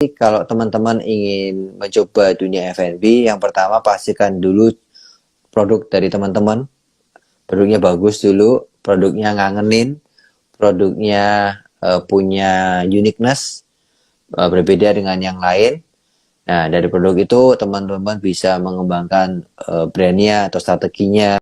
Kalau teman-teman ingin mencoba dunia F&B, yang pertama pastikan dulu produk dari teman-teman. Produknya bagus dulu, produknya ngangenin, produknya punya uniqueness, berbeda dengan yang lain. Nah, dari produk itu teman-teman bisa mengembangkan brandnya atau strateginya.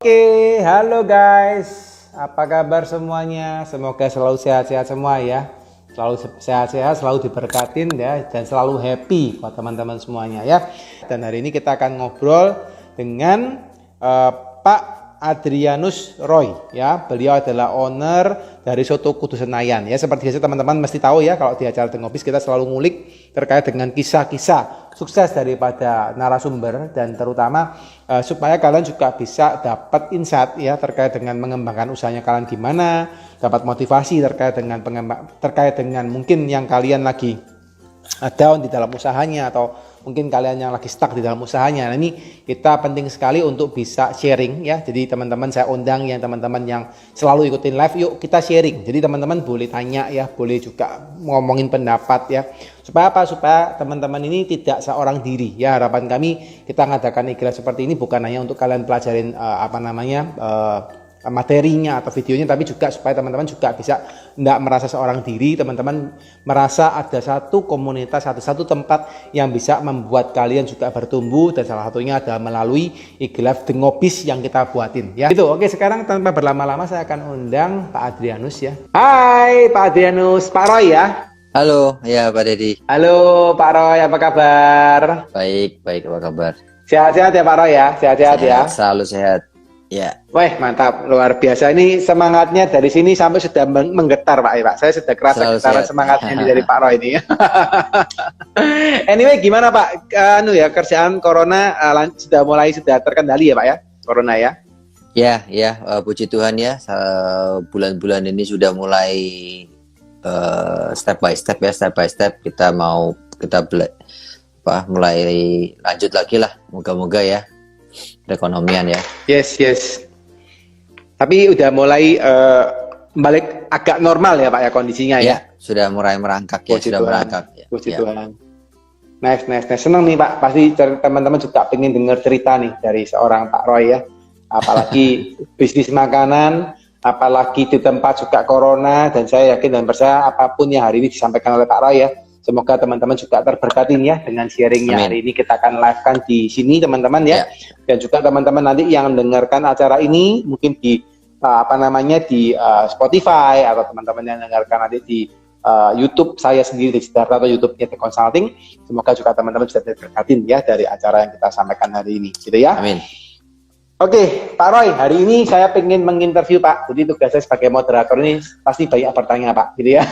Oke, halo guys. Apa kabar semuanya? Semoga selalu sehat-sehat semua ya. Selalu sehat-sehat, selalu diberkatin ya, dan selalu happy buat teman-teman semuanya ya. Dan hari ini kita akan ngobrol dengan Pak Adrianus Roy ya. Beliau adalah owner dari Soto Kudu Senayan ya. Seperti biasa teman-teman mesti tahu ya, kalau di acara The Ngobis kita selalu ngulik terkait dengan kisah-kisah sukses daripada narasumber, dan terutama supaya kalian juga bisa dapat insight ya terkait dengan mengembangkan usahanya kalian gimana, dapat motivasi terkait dengan mungkin yang kalian lagi down di dalam usahanya, atau mungkin kalian yang lagi stuck di dalam usahanya. Nah, ini kita penting sekali untuk bisa sharing ya. Jadi teman-teman, saya undang yang teman-teman yang selalu ikutin live, yuk kita sharing. Jadi teman-teman boleh tanya ya, boleh juga ngomongin pendapat ya. Supaya apa? Supaya teman-teman ini tidak seorang diri ya. Harapan kami kita ngadakan ikhlas seperti ini bukan hanya untuk kalian pelajarin materinya atau videonya, tapi juga supaya teman-teman juga bisa tidak merasa seorang diri, teman-teman merasa ada satu komunitas, satu tempat yang bisa membuat kalian juga bertumbuh, dan salah satunya adalah melalui ikhlas The Ngobis yang kita buatin ya. Itu oke, sekarang tanpa berlama-lama saya akan undang Pak Adrianus ya. Hai Pak Adrianus, Pak Roy ya. Halo, ya Pak Dedi. Halo Pak Roy, apa kabar? Baik, apa kabar? Sehat-sehat ya Pak Roy ya, sehat-sehat ya. Selalu sehat. Ya. Wah, mantap, luar biasa. Ini semangatnya dari sini sampai sudah menggetar Pak ya Pak. Saya sudah kerasa getaran semangatnya dari Pak Roy ini. Anyway, gimana Pak? Kerjaan corona sudah terkendali ya Pak ya? Corona ya? Ya, puji Tuhan ya. Bulan-bulan ini sudah mulai step by step kita mulai lanjut lagi lah. Moga-moga ya. Perekonomian ya. Yes. Tapi udah mulai balik agak normal ya Pak ya kondisinya ya. Sudah mulai merangkak ya. Puji Tuhan. Nice. Senang nih Pak. Pasti teman-teman juga pengen dengar cerita nih dari seorang Pak Roy ya. Apalagi bisnis makanan, apalagi di tempat juga corona, dan saya yakin dan percaya apapun yang hari ini disampaikan oleh Pak Roy ya. Semoga teman-teman juga terberkatin ya dengan sharingnya. Amin. Hari ini kita akan live-kan di sini teman-teman ya. Dan juga teman-teman nanti yang mendengarkan acara ini mungkin di Spotify, atau teman-teman yang mendengarkan nanti di YouTube saya sendiri di Siddhartha atau YouTube-nya The Consulting. Semoga juga teman-teman bisa terberkatin ya dari acara yang kita sampaikan hari ini, gitu ya. Amin. Oke, Pak Roy, hari ini saya pengen menginterview Pak. Jadi tugas saya sebagai moderator ini pasti banyak bertanya Pak, gitu ya.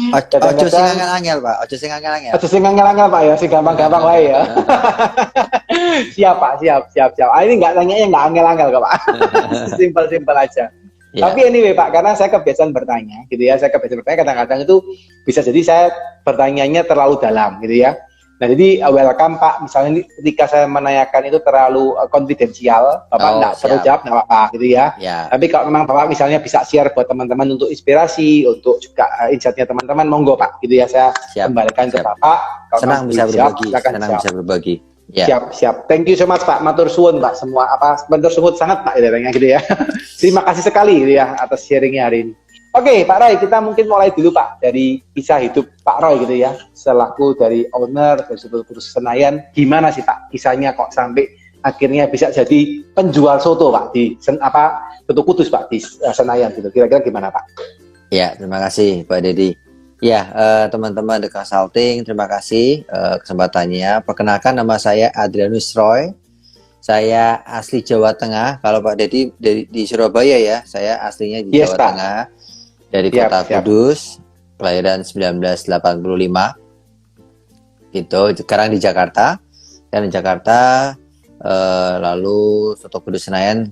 Ojo sing angel Pak, ojo sing angel Pak ya, sing gampang-gampang wae ya. Siap Pak, siap. Ini nggak tanya yang nggak angel-angel kok Pak. Simpel aja. Yeah. Tapi anyway Pak, karena saya kebiasaan bertanya, gitu ya. Kadang-kadang itu bisa jadi saya bertanyanya terlalu dalam, gitu ya. Nah, jadi welcome Pak, misalnya ketika saya menanyakan itu terlalu konfidensial, Bapak nggak perlu jawab, nggak apa-apa gitu ya. Tapi kalau memang Bapak misalnya bisa share buat teman-teman untuk inspirasi, untuk juga insight-nya teman-teman, monggo Pak, gitu ya, saya kembalikan ke Bapak. Senang bisa berbagi. Siap. Thank you so much Pak, matur suwun Pak, matur suwun sangat Pak, gitu ya. Terima kasih sekali gitu ya atas sharingnya hari ini. Oke, Pak Roy, kita mungkin mulai dulu Pak dari kisah hidup Pak Roy gitu ya, selaku dari owner dari Soto Kudu Senayan. Gimana sih Pak kisahnya kok sampai akhirnya bisa jadi penjual soto Pak di Soto Kudus Pak di Senayan gitu. Kira-kira gimana Pak? Ya, terima kasih Pak Dedi. Ya, teman-teman The Consulting, terima kasih kesempatannya. Perkenalkan, nama saya Adrianus Roy. Saya asli Jawa Tengah. Kalau Pak Dedi di Surabaya ya, saya aslinya di Jawa Tengah. Dari kota Kudus, kelahiran 1985, gitu. Sekarang di Jakarta, dan di Jakarta, lalu Soto Kudus Senayan,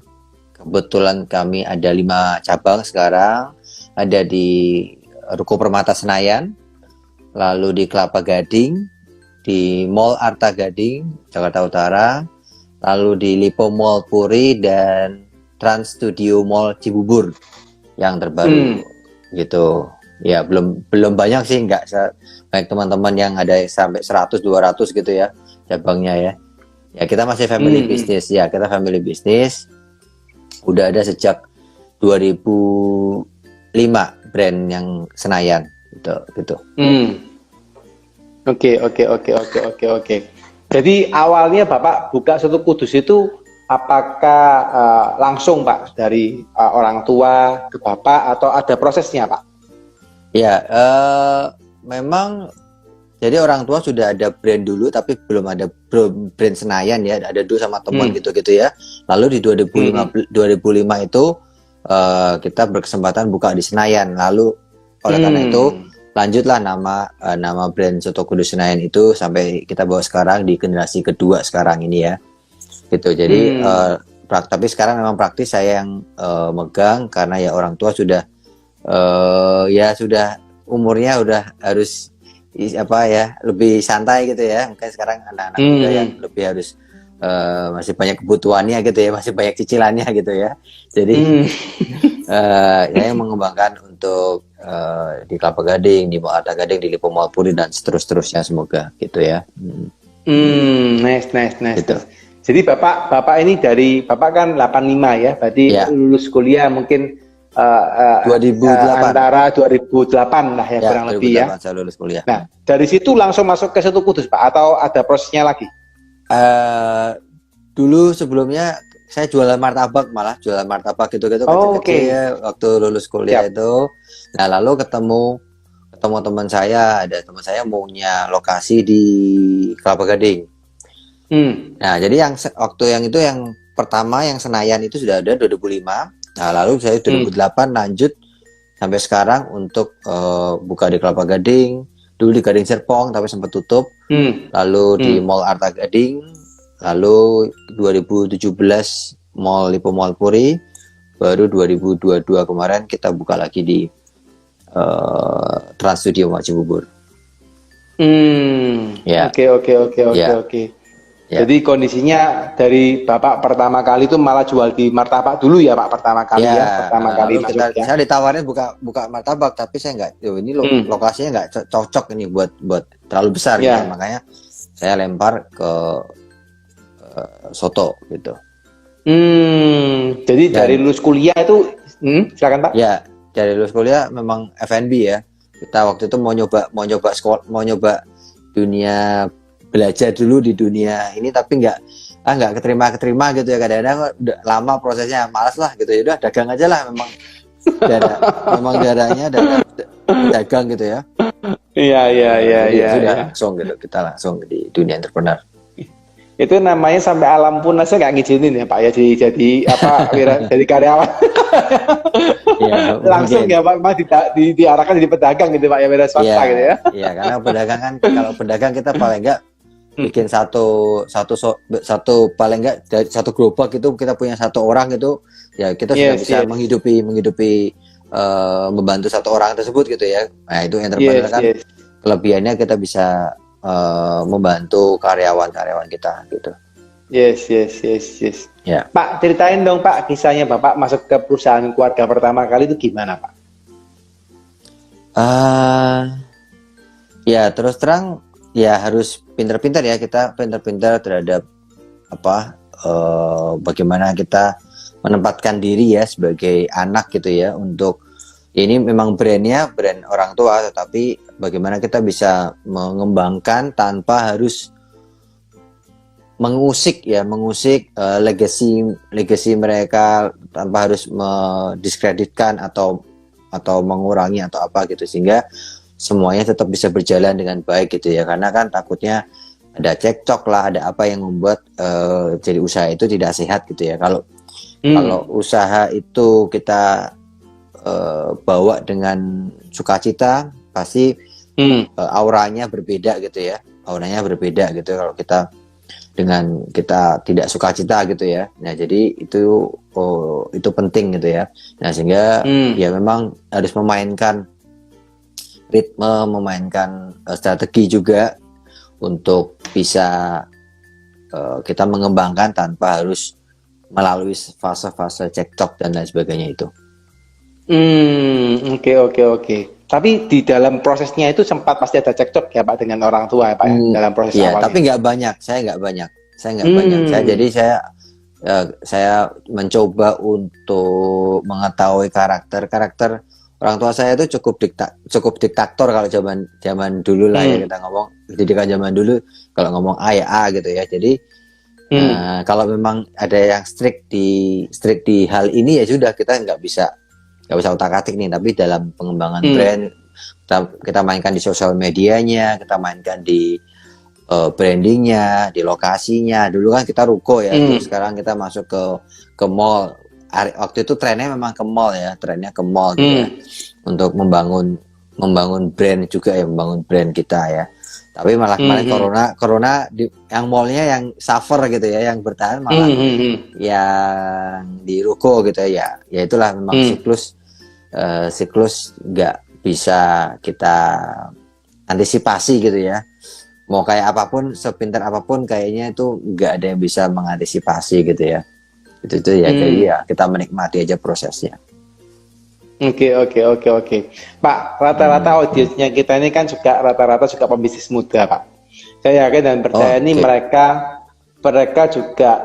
kebetulan kami ada 5 cabang sekarang, ada di Ruko Permata Senayan, lalu di Kelapa Gading, di Mall Arta Gading, Jakarta Utara, lalu di Lipo Mall Puri dan Trans Studio Mall Cibubur yang terbaru gitu. Ya belum banyak sih, nggak banyak teman-teman yang ada sampai 100 200 gitu ya cabangnya ya. Ya kita masih family business ya, kita family business. Udah ada sejak 2005 brand yang Senayan gitu. Oke. Jadi awalnya Bapak buka Soto Kudus itu apakah langsung Pak dari orang tua ke Bapak atau ada prosesnya Pak? Ya, memang jadi orang tua sudah ada brand dulu tapi belum ada brand Senayan ya, ada dulu sama teman gitu-gitu ya. Lalu di 2005 itu kita berkesempatan buka di Senayan. Lalu oleh karena itu lanjutlah nama brand Soto Kudus Senayan itu sampai kita bawa sekarang di generasi kedua sekarang ini ya. Gitu. Jadi tapi sekarang memang praktis saya yang megang karena ya orang tua sudah ya sudah umurnya udah harus lebih santai gitu ya. Mungkin sekarang anak-anak muda yang lebih harus masih banyak kebutuhannya gitu ya, masih banyak cicilannya gitu ya. Jadi ya yang mengembangkan untuk di Kelapa Gading, di Mall Arta Gading, di Lipo Mall Puri dan seterusnya semoga gitu ya. Nice. Gitu. Jadi Bapak ini Bapak kan 85 ya, berarti lulus kuliah mungkin 2008. Antara 2008 lah ya, kurang lebih ya. Saya lulus kuliah. Nah, dari situ langsung masuk ke Soto Kudus Pak atau ada prosesnya lagi? Dulu sebelumnya saya jualan martabak gitu-gitu kecil-kecil ya, waktu lulus kuliah itu. Nah, lalu ketemu teman saya, ada teman saya maunya lokasi di Kelapa Gading. Nah, jadi waktu yang pertama yang Senayan itu sudah ada 2005. Nah, lalu saya 2008 lanjut sampai sekarang untuk buka di Kelapa Gading, dulu di Gading Serpong tapi sempat tutup. Lalu di Mall Arta Gading, lalu 2017 Mall Lipo Mall Puri, baru 2022 kemarin kita buka lagi di Trans Studio Mall Cibubur. Oke. Ya. Jadi kondisinya dari Bapak pertama kali itu malah jual di martabak dulu ya Pak, pertama kali pertama kali masuk ya. Saya ditawarin buka martabak tapi saya nggak, ini lokasinya nggak cocok ini buat terlalu besar ya. Makanya saya lempar ke soto gitu. Jadi dari lulus kuliah itu silakan Pak. Ya, dari lulus kuliah memang F&B ya. Kita waktu itu mau nyoba dunia, belajar dulu di dunia ini tapi nggak keterima gitu ya. Kadang-kadang udah lama prosesnya, malas lah gitu ya, udah dagang aja lah, memang darahnya dagang gitu ya. Iya. Kita langsung di dunia entrepreneur. Itu namanya sampai alam pun saya nggak ngizinin ya Pak ya, jadi jadi karyawan. Langsung ya Pak, diarahkan jadi pedagang gitu Pak ya, beda swasta gitu ya. Iya, karena pedagang kan, kalau pedagang kita paling nggak bikin satu paling nggak dari satu gerobak itu kita punya satu orang gitu ya, kita sudah bisa menghidupi membantu satu orang tersebut gitu ya. Nah, itu entrepreneur kan kelebihannya kita bisa membantu karyawan kita gitu. Yes. Ya. Pak, ceritain dong Pak, kisahnya Bapak masuk ke perusahaan keluarga pertama kali itu gimana Pak? Ya terus terang ya harus pintar-pintar ya, kita pintar-pintar terhadap bagaimana kita menempatkan diri ya sebagai anak gitu ya. Untuk ini memang brand orang tua, tetapi bagaimana kita bisa mengembangkan tanpa harus mengusik legacy mereka, tanpa harus mendiskreditkan atau mengurangi atau apa gitu, sehingga semuanya tetap bisa berjalan dengan baik gitu ya. Karena kan takutnya ada cekcok lah, ada apa yang membuat jadi usaha itu tidak sehat gitu ya. Kalau usaha itu kita bawa dengan sukacita, pasti auranya berbeda gitu ya. Kalau kita tidak sukacita gitu ya. Nah, jadi itu penting gitu ya. Nah, sehingga ya memang harus memainkan ritme, memainkan strategi juga untuk bisa kita mengembangkan tanpa harus melalui fase-fase cekcok dan lain sebagainya itu. Oke. Tapi di dalam prosesnya itu sempat pasti ada cekcok ya Pak dengan orang tua ya Pak ya, dalam proses Iya, awalnya. tapi nggak banyak. Saya nggak banyak. Saya mencoba untuk mengetahui karakter orang tua saya itu cukup diktator kalau zaman dulu lah ya, kita ngomong pendidikan zaman dulu, kalau ngomong A ya A gitu ya. Jadi kalau memang ada yang strict di hal ini, ya sudah, kita nggak bisa utak-atik nih. Tapi dalam pengembangan brand, kita mainkan di sosial medianya, kita mainkan di brandingnya, di lokasinya. Dulu kan kita ruko ya, terus sekarang kita masuk ke mall. Waktu itu trennya memang ke mall ya, gitu ya, untuk membangun brand juga ya, membangun brand kita ya. Tapi malah kemarin corona yang mallnya yang suffer gitu ya, yang bertahan malah yang di ruko gitu ya. Ya itulah memang siklus nggak bisa kita antisipasi gitu ya. Mau kayak apapun, sepintar apapun, kayaknya itu nggak ada yang bisa mengantisipasi gitu ya. Itu ya, jadi ya kita menikmati aja prosesnya. Oke. Pak, rata-rata audiensnya kita ini kan rata-rata juga pembisnis muda Pak. Saya yakin dan percaya ini mereka juga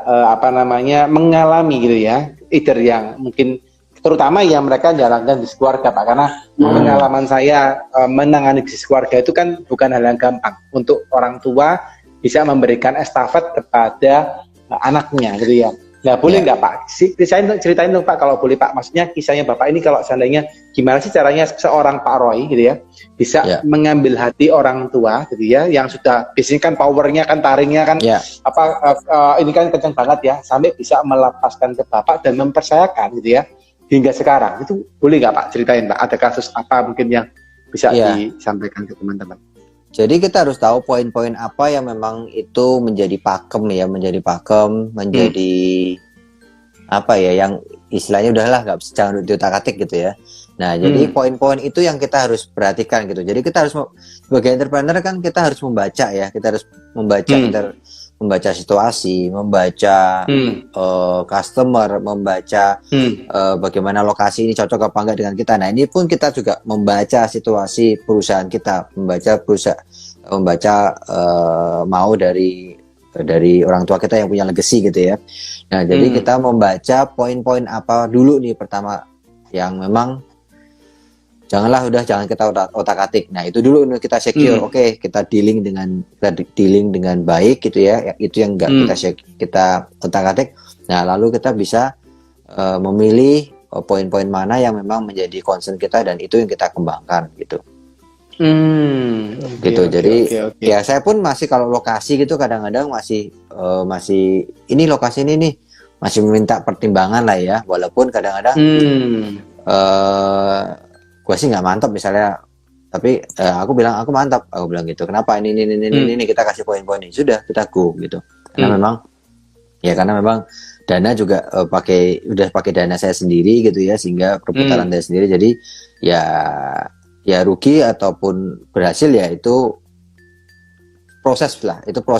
mengalami gitu ya, either yang mungkin, terutama yang mereka jalankan bisnis keluarga Pak, karena pengalaman saya menangani bisnis keluarga itu kan bukan hal yang gampang untuk orang tua bisa memberikan estafet kepada anaknya gitu ya. Nah, boleh nggak Pak? Ceritain dong Pak, kalau boleh Pak. Maksudnya kisahnya Bapak ini, kalau seandainya gimana sih caranya seorang Pak Roy gitu ya bisa mengambil hati orang tua gitu ya, yang sudah biasanya kan powernya kan, taringnya kan ini kan kencang banget ya, sampai bisa melepaskan ke Bapak dan mempercayakan gitu ya hingga sekarang. Itu boleh nggak Pak ceritain Pak? Ada kasus apa mungkin yang bisa disampaikan ke teman-teman? Jadi kita harus tahu poin-poin apa yang memang itu menjadi pakem ya, menjadi apa ya, yang istilahnya udahlah nggak bisa, jangan diutak-atik gitu ya. Nah, jadi poin-poin itu yang kita harus perhatikan gitu. Jadi kita harus, sebagai entrepreneur kan, kita harus membaca ya, kita harus membaca situasi, membaca customer, membaca bagaimana lokasi ini cocok apa enggak dengan kita. Nah, ini pun kita juga membaca situasi perusahaan kita, membaca mau dari orang tua kita yang punya legacy gitu ya. Nah, jadi kita membaca poin-poin apa dulu nih, pertama yang memang jangan kita otak-atik. Nah, itu dulu kita secure. Oke, kita dealing dengan baik gitu ya. Itu yang enggak kita otak-atik. Nah, lalu kita bisa memilih poin-poin mana yang memang menjadi concern kita, dan itu yang kita kembangkan gitu. Ya saya pun masih, kalau lokasi gitu kadang-kadang masih ini lokasi ini nih masih meminta pertimbangan lah ya, walaupun kadang-kadang gue sih nggak mantap misalnya, tapi aku bilang aku mantap, aku bilang gitu, kenapa ini kita kasih poin-poin ini, sudah kita go gitu, karena memang dana juga udah pakai dana saya sendiri gitu ya, sehingga perputaran saya sendiri, jadi ya rugi ataupun berhasil ya itu proses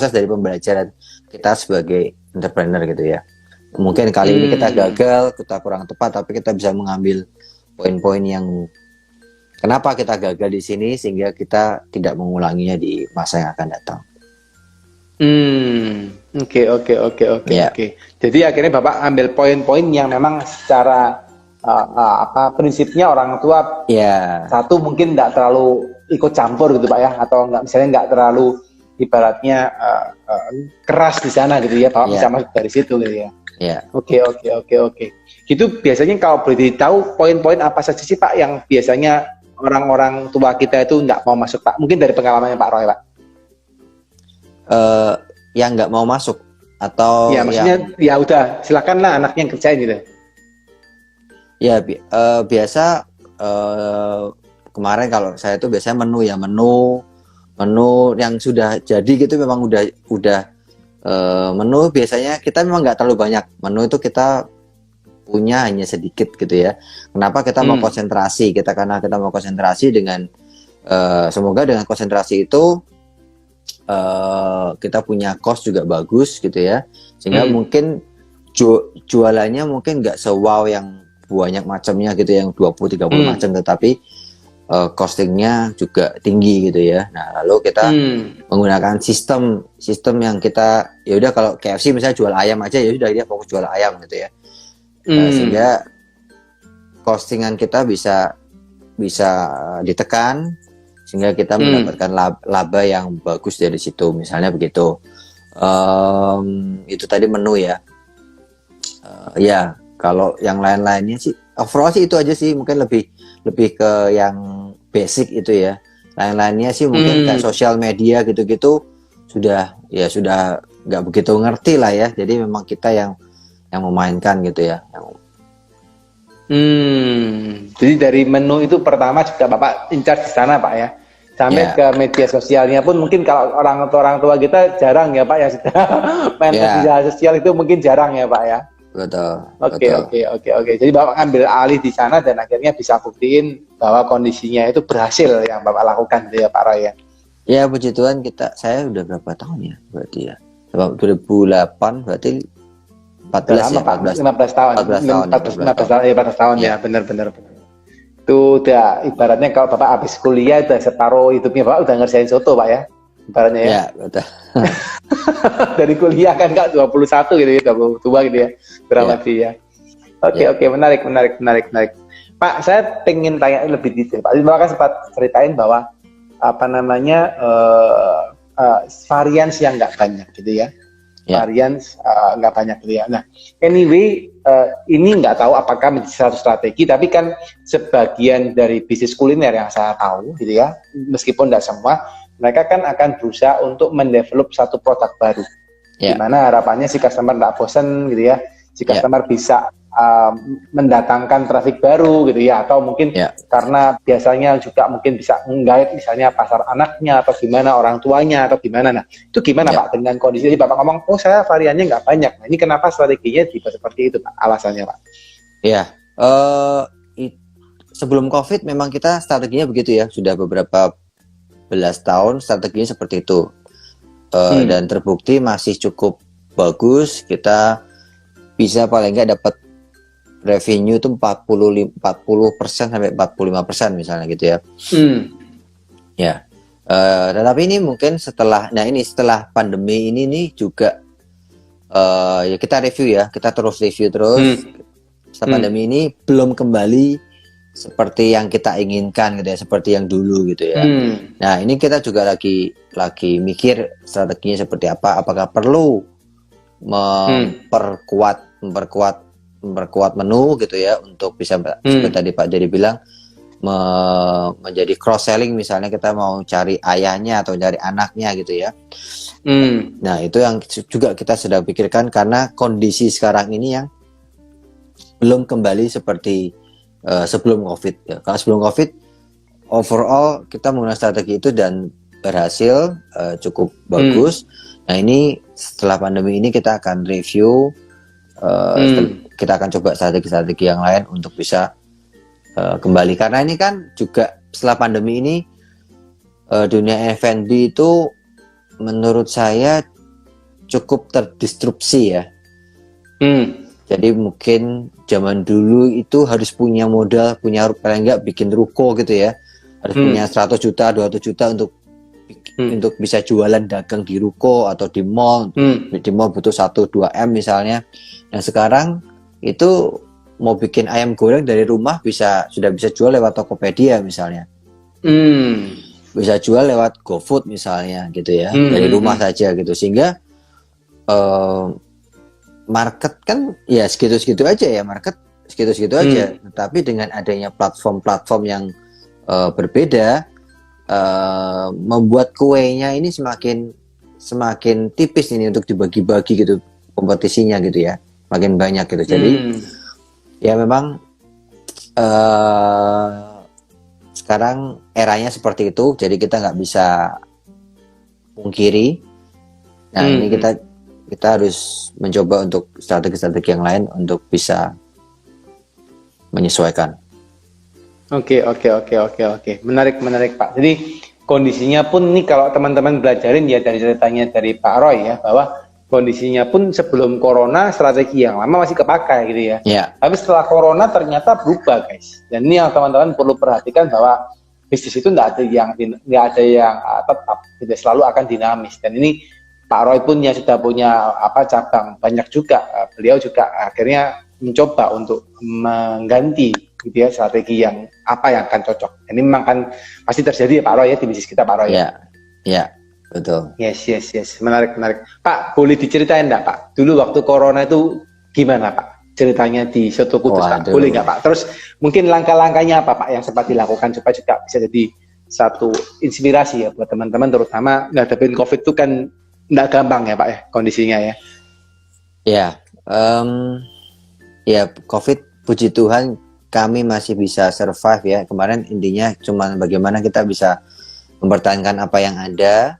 dari pembelajaran kita sebagai entrepreneur gitu ya. Mungkin kali ini kita gagal, kita kurang tepat, tapi kita bisa mengambil poin-poin yang kenapa kita gagal di sini, sehingga kita tidak mengulanginya di masa yang akan datang. Oke. Jadi akhirnya Bapak ambil poin-poin yang memang secara prinsipnya orang tua satu mungkin nggak terlalu ikut campur gitu Pak ya, atau nggak terlalu ibaratnya keras di sana gitu ya, Bapak bisa masuk dari situ gitu ya. Oke. Gitu biasanya kalau boleh ditahu poin-poin apa saja sih Pak yang biasanya orang-orang tua kita itu nggak mau masuk Pak? Mungkin dari pengalamannya Pak Roy Pak. Yang nggak mau masuk atau maksudnya ya udah silakanlah anaknya yang kerjain gitu. Ya biasa kemarin kalau saya tuh biasanya menu yang sudah jadi gitu, memang udah menu biasanya kita memang nggak terlalu banyak, menu itu kita punya hanya sedikit gitu ya. Kenapa kita mau konsentrasi? Karena kita mau konsentrasi dengan semoga dengan konsentrasi itu kita punya cost juga bagus gitu ya, sehingga mungkin jualannya mungkin nggak se-wow yang banyak macamnya gitu, yang 20-30 macam, tetapi costingnya juga tinggi gitu ya. Nah, lalu kita menggunakan sistem yang kita, ya udah kalau KFC misalnya jual ayam aja, ya udah dia fokus jual ayam gitu ya. Sehingga costingan kita bisa ditekan, sehingga kita mendapatkan laba yang bagus dari situ, misalnya begitu. Itu tadi menu ya. Ya kalau yang lain-lainnya sih overall sih itu aja sih, mungkin lebih ke yang basic itu ya. Lain-lainnya sih mungkin kayak sosial media gitu-gitu sudah nggak begitu ngerti lah ya. Jadi memang kita yang memainkan gitu ya. Jadi dari menu itu pertama juga Bapak in charge di sana Pak ya. Sampai ke media sosialnya pun mungkin kalau orang tua kita jarang ya Pak ya, sudah main media sosial itu mungkin jarang ya Pak ya. Betul. Oke. Jadi Bapak ambil alih di sana dan akhirnya bisa buktiin bahwa kondisinya itu berhasil yang Bapak lakukan gitu ya Pak Roy ya. Ya puji Tuhan, saya udah berapa tahun ya berarti ya. 2008 berarti 14 tahun. 14 tahun ya, benar. Itu udah ibaratnya kalau Bapak habis kuliah udah separuh hidupnya Bapak udah ngerjain soto Pak ya. Ibaratnya ya. Ya, betul. Dari kuliah kan Kak 21 gitu ya, 22 gitu ya. Kurang lebih ya. Oke, menarik. Pak, saya pengen tanya lebih detail. Pak, terima kasih sempat ceritain bahwa varians yang nggak banyak gitu ya. Varians nggak banyak gitu ya. Nah, anyway, ini nggak tahu apakah menjadi satu strategi, tapi kan sebagian dari bisnis kuliner yang saya tahu gitu ya, meskipun nggak semua, mereka kan akan berusaha untuk mendevelop satu produk baru, di mana harapannya si customer nggak bosan gitu ya, si customer bisa mendatangkan traffic baru gitu ya, atau mungkin karena biasanya juga mungkin bisa menggait misalnya pasar anaknya atau gimana, orang tuanya atau gimana. Nah itu gimana Pak dengan kondisi ini? Bapak ngomong, oh saya variannya nggak banyak. Nah ini kenapa strateginya tipe seperti itu Pak? Alasannya Pak? Ya, sebelum COVID memang kita strateginya begitu ya, sudah beberapa belas tahun strateginya seperti itu, dan terbukti masih cukup bagus. Kita bisa paling nggak dapat revenue itu 40% sampai 45% misalnya gitu ya. Ya. Tetapi ini mungkin setelah pandemi ini nih juga ya kita review ya, kita terus review terus. Setelah pandemi ini belum kembali seperti yang kita inginkan gitu ya, seperti yang dulu gitu ya. Nah, ini kita juga lagi mikir strateginya seperti apa, apakah perlu memperkuat menu gitu ya, untuk bisa seperti tadi Pak Dedi bilang menjadi cross selling, misalnya kita mau cari ayahnya atau cari anaknya gitu ya. Nah itu yang juga kita sedang pikirkan, karena kondisi sekarang ini yang belum kembali seperti sebelum COVID ya. Kalau sebelum COVID overall kita menggunakan strategi itu dan berhasil, cukup bagus. Nah ini setelah pandemi ini kita akan review, kita akan coba strategi-strategi yang lain untuk bisa kembali, karena ini kan juga setelah pandemi ini dunia F&B itu menurut saya cukup terdistrupsi ya. Jadi mungkin zaman dulu itu harus punya modal, paling enggak bikin ruko gitu ya, harus punya 100 juta, 200 juta untuk bisa jualan dagang di ruko atau di mall. Di mall butuh 1-2 M misalnya. Nah sekarang itu mau bikin ayam goreng dari rumah sudah bisa jual lewat Tokopedia misalnya. Bisa jual lewat GoFood misalnya gitu ya, dari rumah saja gitu. Sehingga market kan ya segitu-segitu aja ya, aja. Tetapi dengan adanya platform-platform yang berbeda, membuat kuenya ini semakin tipis ini untuk dibagi-bagi gitu, kompetisinya gitu ya, makin banyak gitu. Jadi ya memang sekarang eranya seperti itu, jadi kita nggak bisa pungkiri. Nah ini kita harus mencoba untuk strategi-strategi yang lain untuk bisa menyesuaikan. Oke. Menarik Pak. Jadi kondisinya pun nih kalau teman-teman belajarin ya dari ceritanya dari Pak Roy ya, bahwa kondisinya pun sebelum corona strategi yang lama masih kepakai gitu ya. Ya, Tapi setelah corona ternyata berubah guys. Dan ini yang teman-teman perlu perhatikan, bahwa bisnis itu nggak ada yang tetap, tidak selalu akan dinamis. Dan ini Pak Roy pun ya sudah punya cabang banyak juga. Beliau juga akhirnya mencoba untuk mengganti gitu ya strategi yang akan cocok. Ini memang kan pasti terjadi ya Pak Roy ya di bisnis kita Pak Roy. Ya, betul. Yes. Menarik. Pak, boleh diceritain enggak Pak? Dulu waktu corona itu gimana Pak? Ceritanya di Soto Kudus Pak. Boleh nggak Pak? Terus mungkin langkah-langkahnya apa Pak yang sempat dilakukan supaya juga bisa jadi satu inspirasi ya buat teman-teman, terutama ngadepin COVID itu kan nggak gampang ya Pak ya kondisinya ya. Ya, COVID puji Tuhan kami masih bisa survive ya. Kemarin intinya cuma bagaimana kita bisa mempertahankan apa yang ada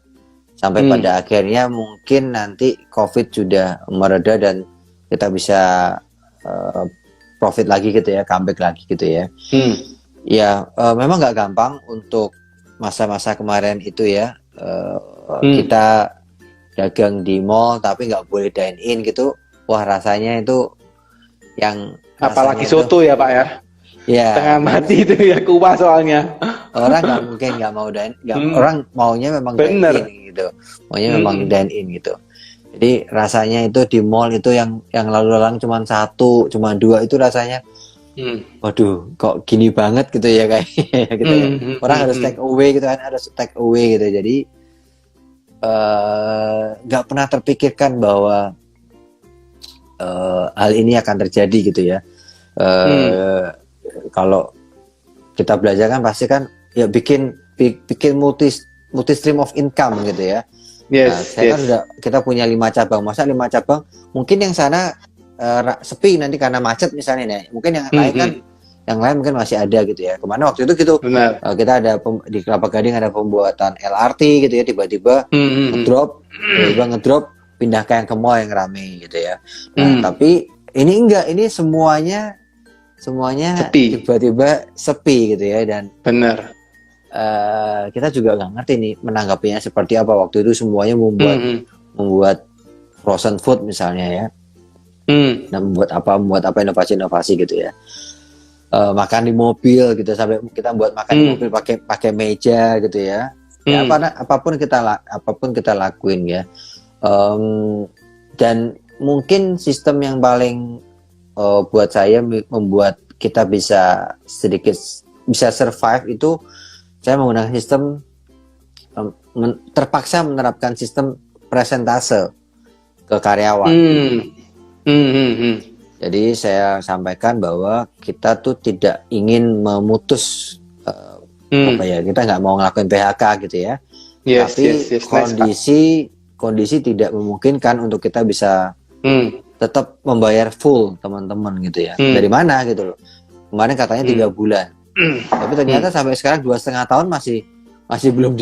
sampai pada akhirnya mungkin nanti COVID sudah mereda dan kita bisa profit lagi gitu ya, comeback lagi gitu ya. Ya, memang nggak gampang untuk masa-masa kemarin itu ya. Kita dagang di mall tapi nggak boleh dine in gitu. Wah, rasanya itu yang apalagi soto ya Pak ya. Ya, tengah mati itu ya kuah soalnya. Orang nggak mungkin nggak mau orang maunya memang dine in gitu, maunya memang dine in gitu. Jadi rasanya itu di mall itu yang lalu lalang cuma 1, cuma 2 itu rasanya, waduh kok gini banget gitu ya kayaknya gitu ya. Orang harus take away gitu kan, harus take away gitu. Jadi nggak pernah terpikirkan bahwa hal ini akan terjadi gitu ya. Kalau kita belajar kan pasti kan ya bikin multi stream of income gitu ya. Kan kita punya 5 cabang, masa 5 cabang mungkin yang sana sepi nanti karena macet misalnya nih. Mungkin yang lain kan yang lain mungkin masih ada gitu ya. Kemana waktu itu gitu kita ada di Kelapa Gading ada pembuatan LRT gitu ya, tiba-tiba ngedrop pindah ke yang ke mall yang rame gitu ya. Nah, tapi ini enggak, ini semuanya sepi. Tiba-tiba sepi gitu ya. Dan benar, kita juga nggak ngerti nih menanggapinya seperti apa. Waktu itu semuanya membuat frozen food misalnya ya, dan membuat apa inovasi gitu ya. Makan di mobil gitu, sampai kita buat makan di mobil pakai meja gitu ya. Ya apapun kita lakuin ya. Dan mungkin sistem yang paling buat saya membuat kita bisa sedikit bisa survive itu saya menggunakan sistem terpaksa menerapkan sistem presentase ke karyawan. Jadi saya sampaikan bahwa kita tuh tidak ingin memutus kita nggak mau ngelakuin PHK gitu ya. Tapi kondisi tidak memungkinkan untuk kita bisa tetap membayar full teman-teman gitu ya. Dari mana gitu loh. Kemarin katanya 3 bulan. Tapi ternyata sampai sekarang 2,5 tahun masih belum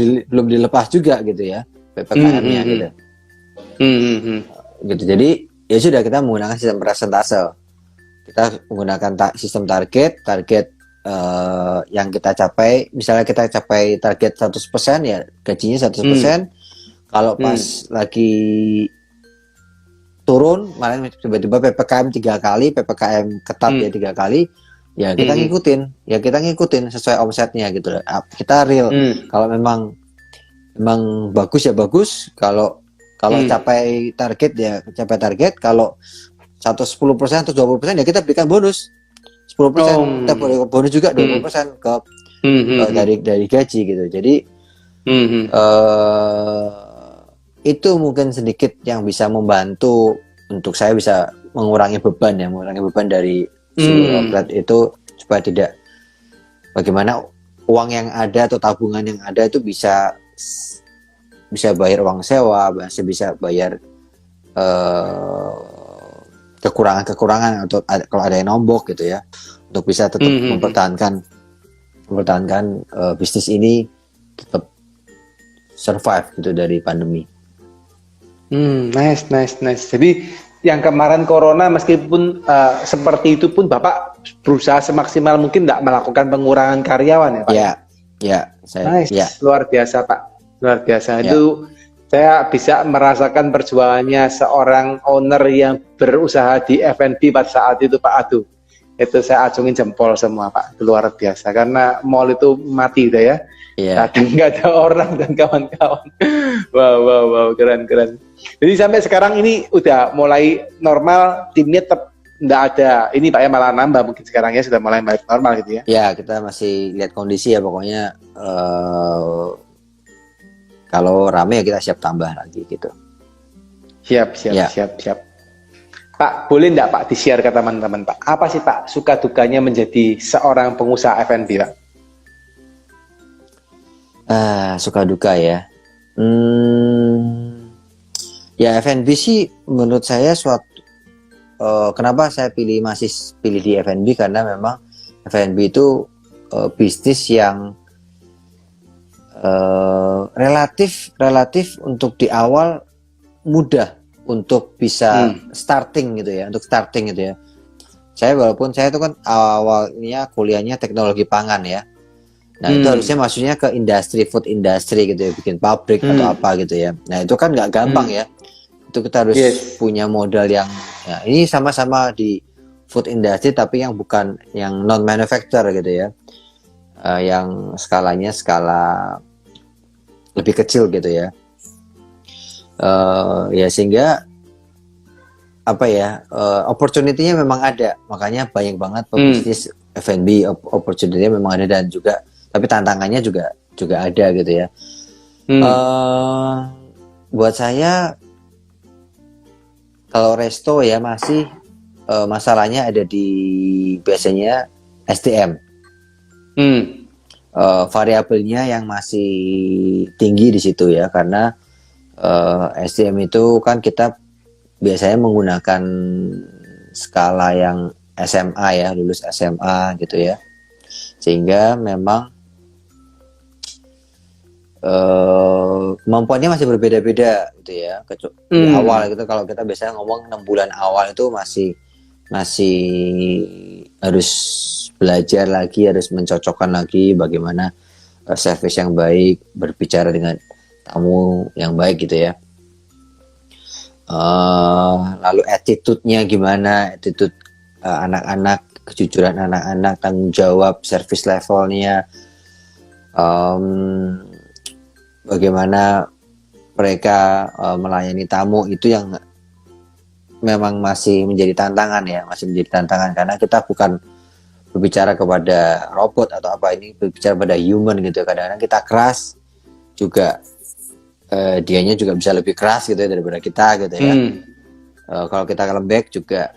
dilepas juga gitu ya PPKM-nya gitu. Gitu. Jadi ya sudah, kita menggunakan sistem presentase. Kita menggunakan sistem target yang kita capai. Misalnya kita capai target 100% ya gajinya 100%. Kalau pas lagi turun, malah tiba-tiba PPKM 3 kali, PPKM ketat ya 3 kali, ya kita ngikutin sesuai omsetnya gitu. Kita real. Kalau memang bagus ya bagus. Kalau capai target ya capai target. Kalau 110% atau 20% ya kita berikan bonus 10%. Kita boleh bonus juga 20% ke dari gaji gitu. Jadi itu mungkin sedikit yang bisa membantu untuk saya bisa mengurangi beban dari seluruh outlet itu, supaya tidak bagaimana uang yang ada atau tabungan yang ada itu bisa bayar uang sewa, bisa bayar kekurangan atau kalau ada yang nombok gitu ya, untuk bisa tetap mempertahankan bisnis ini tetap survive gitu dari pandemi. Nice. Jadi yang kemarin corona meskipun seperti itu pun Bapak berusaha semaksimal mungkin nggak melakukan pengurangan karyawan ya Pak? Ya, saya Nice, ya. luar biasa Pak, luar biasa. Ya. Itu saya bisa merasakan perjuangannya seorang owner yang berusaha di F&B pada saat itu Pak. Aduh, itu saya acungin jempol semua Pak, itu luar biasa. Karena mall itu mati udah ya, Iya. kadang nggak ada orang dan kawan-kawan. Wow, wow, wow, keren, keren. Jadi sampai sekarang ini udah mulai normal, timnya tetap nggak ada. Ini Pak ya malah nambah mungkin sekarang ya, sudah mulai balik normal gitu ya. Ya, kita masih lihat kondisi ya, pokoknya kalau rame ya kita siap tambah lagi gitu. Siap, siap, Ya. siap, siap. Pak, boleh nggak Pak di-share ke teman-teman Pak? Apa sih Pak suka dukanya menjadi seorang pengusaha F&B Pak? Suka duka ya. Ya F&B sih menurut saya suatu kenapa saya masih pilih di F&B, karena memang F&B itu bisnis yang relatif untuk di awal mudah untuk bisa starting gitu ya, Saya walaupun saya itu kan awalnya kuliahnya teknologi pangan ya. Nah itu harusnya maksudnya ke food industry gitu ya, bikin pabrik atau apa gitu ya. Nah itu kan nggak gampang ya. Itu kita harus punya modal yang ya, ini sama-sama di food industry tapi yang bukan yang non manufacturer gitu ya. Yang skalanya skala lebih kecil gitu ya. Ya sehingga apa ya, opportunity-nya memang ada, makanya banyak banget pebisnis F&B, opportunity-nya memang ada, dan juga tapi tantangannya juga ada gitu ya. Buat saya kalau resto ya masih masalahnya ada di biasanya SDM. Variabelnya yang masih tinggi di situ ya, karena SDM itu kan kita biasanya menggunakan skala yang SMA ya, lulus SMA gitu ya, sehingga memang kemampuannya masih berbeda-beda gitu ya. Di awal gitu, kalau kita biasanya ngomong 6 bulan awal itu masih harus belajar lagi, harus mencocokkan lagi bagaimana service yang baik, berbicara dengan tamu yang baik gitu ya. Lalu attitude-nya gimana, attitude anak-anak, kejujuran anak-anak, tanggung jawab, service levelnya, bagaimana mereka melayani tamu, itu yang memang masih menjadi tantangan ya, karena kita bukan berbicara kepada robot atau apa, ini berbicara pada human gitu. Kadang-kadang kita keras juga, dianya juga bisa lebih keras gitu ya daripada kita gitu ya. Kalau kita lembek juga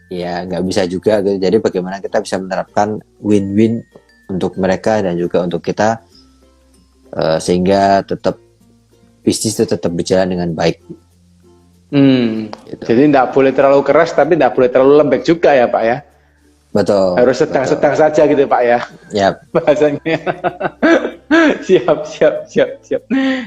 ya nggak bisa juga gitu. Jadi bagaimana kita bisa menerapkan win-win untuk mereka dan juga untuk kita, sehingga tetap bisnis itu tetap berjalan dengan baik. Gitu. Jadi tidak boleh terlalu keras tapi tidak boleh terlalu lembek juga ya Pak ya. Betul. Harus sedang-sedang saja gitu Pak ya. Yap. Bahasanya. Siap.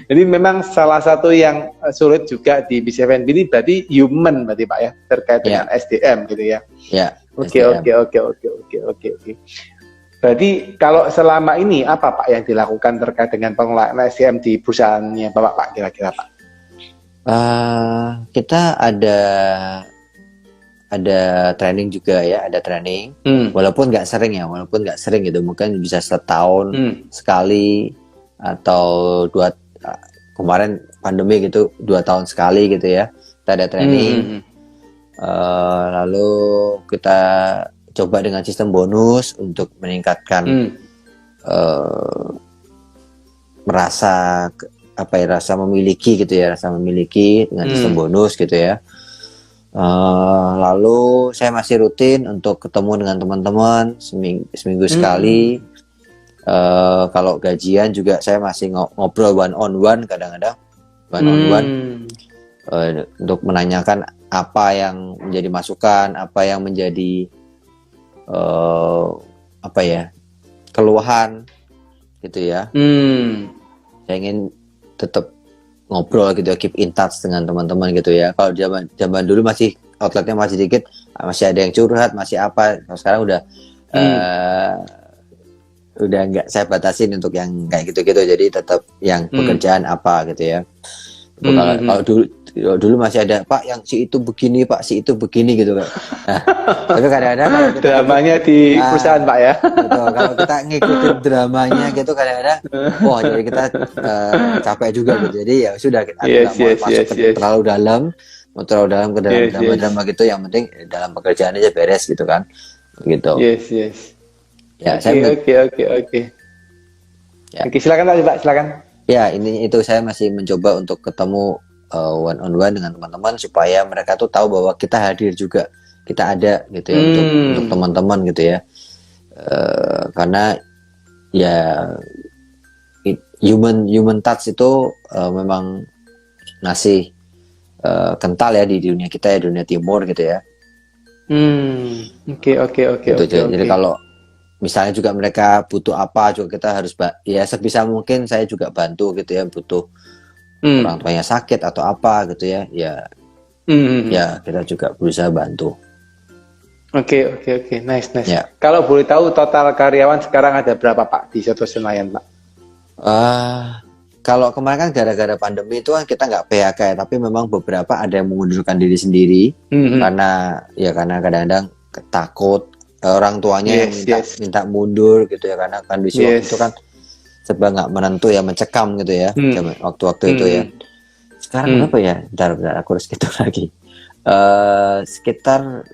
Jadi memang salah satu yang sulit juga di bisnis F&B ini berarti human berarti Pak ya, terkait dengan SDM gitu ya. Ya. Oke. Berarti kalau selama ini apa Pak yang dilakukan terkait dengan pengelolaan SDM di perusahaannya Bapak Pak kira-kira Pak? Kita ada training juga ya, ada training. Walaupun nggak sering gitu, mungkin bisa setahun sekali atau kemarin pandemi gitu 2 tahun sekali gitu ya. Kita ada training. Lalu kita coba dengan sistem bonus untuk meningkatkan rasa memiliki gitu ya, dengan sistem bonus gitu ya. Lalu saya masih rutin untuk ketemu dengan teman-teman seminggu sekali. Kalau gajian juga saya masih ngobrol one on one, kadang-kadang one on one, untuk menanyakan apa yang menjadi masukan, apa yang menjadi keluhan gitu ya. Saya ingin tetap ngobrol gitu ya, keep in touch dengan teman-teman gitu ya. Kalau zaman dulu masih outletnya masih dikit, masih ada yang curhat, masih apa. Kalau sekarang udah udah nggak saya batasin untuk yang kayak gitu-gitu, jadi tetap yang pekerjaan apa gitu ya. Kalau dulu masih ada Pak yang si itu begini, Pak si itu begini gitu kan. Nah, tapi kadang-kadang kalau kita Dramanya di perusahaan Pak ya. betul, kalau kita ngikutin dramanya gitu kadang-kadang wah jadi kita capek juga gitu. Jadi ya sudah, kita nggak mau masuk terlalu dalam, ke dalam drama-drama gitu. Yang penting dalam pekerjaan aja beres gitu kan, gitu. Ya, Oke. Ya. Oke, silakan Pak, silakan. Ya, ini itu saya masih mencoba untuk ketemu one on one dengan teman-teman supaya mereka tuh tahu bahwa kita hadir juga, kita ada gitu ya untuk teman-teman gitu ya. Karena ya human touch itu memang masih kental ya di dunia kita ya, dunia timur gitu ya. Oke. Jadi kalau misalnya juga mereka butuh apa juga kita harus ya sebisa mungkin saya juga bantu gitu ya, butuh orang tuanya sakit atau apa gitu ya, ya kita juga berusaha bantu. Oke, nice. Ya. Kalau boleh tahu total karyawan sekarang ada berapa Pak di Soto Senayan Pak? Kalau kemarin kan gara-gara pandemi itu kan kita nggak PHK ya, tapi memang beberapa ada yang mengundurkan diri sendiri karena kadang-kadang takut orang tuanya yang minta mundur gitu ya, karena kondisi waktu itu kan serba nggak menentu ya, mencekam gitu ya waktu-waktu itu ya. Sekarang berapa ya? Bentar aku harus hitung lagi. Sekitar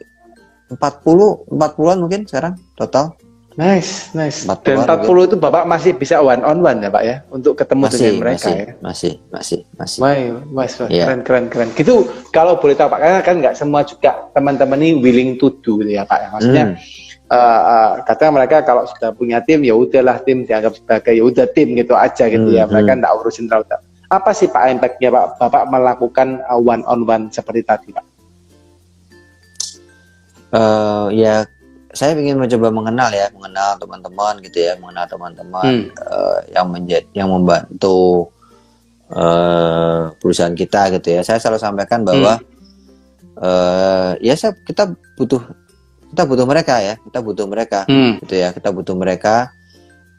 40-an mungkin sekarang total. Nice. Dan 40 itu Bapak masih bisa one on one ya Pak ya, untuk ketemu dengan mereka ya? Masih. Yeah. Keren. Gitu kalau boleh tahu Pak, karena kan nggak semua juga teman-teman ini willing to do ya Pak ya. Maksudnya kadang mereka kalau sudah punya tim ya udahlah, tim dianggap sebagai ya udah tim gitu aja gitu ya. Mereka nggak urusin terlalu. Apa sih Pak impactnya Pak Bapak melakukan one on one seperti tadi Pak? Ya saya ingin mencoba mengenal teman-teman gitu ya, yang membantu perusahaan kita gitu ya. Saya selalu sampaikan bahwa kita butuh mereka ya, gitu ya, kita butuh mereka,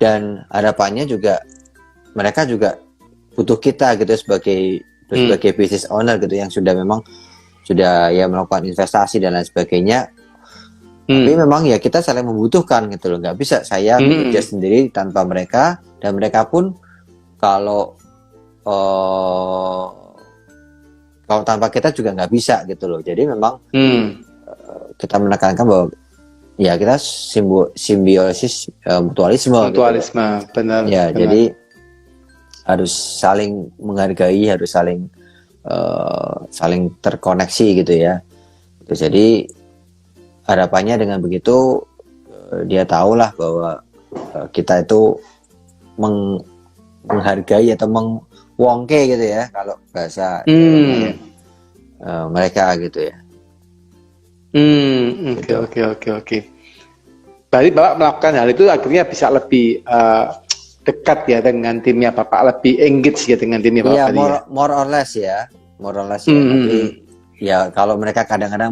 dan harapannya juga mereka juga butuh kita gitu sebagai business owner gitu, yang sudah ya melakukan investasi dan lain sebagainya. Tapi memang ya kita saling membutuhkan gitu loh, nggak bisa saya bekerja sendiri tanpa mereka, dan mereka pun kalau tanpa kita juga nggak bisa gitu loh. Jadi memang kita menekankan bahwa ya kita simbiosis mutualisme gitu. Benar. Jadi harus saling menghargai, harus saling terkoneksi gitu ya. Jadi harapannya dengan begitu dia tahulah bahwa kita itu menghargai atau mengwongke gitu ya, kalau bahasa mereka gitu ya. Oke. Berarti Bapak melakukan hal itu akhirnya bisa lebih dekat ya dengan timnya Bapak, lebih engage ya dengan timnya Bapak. Iya, more or less ya. Tapi ya kalau mereka kadang-kadang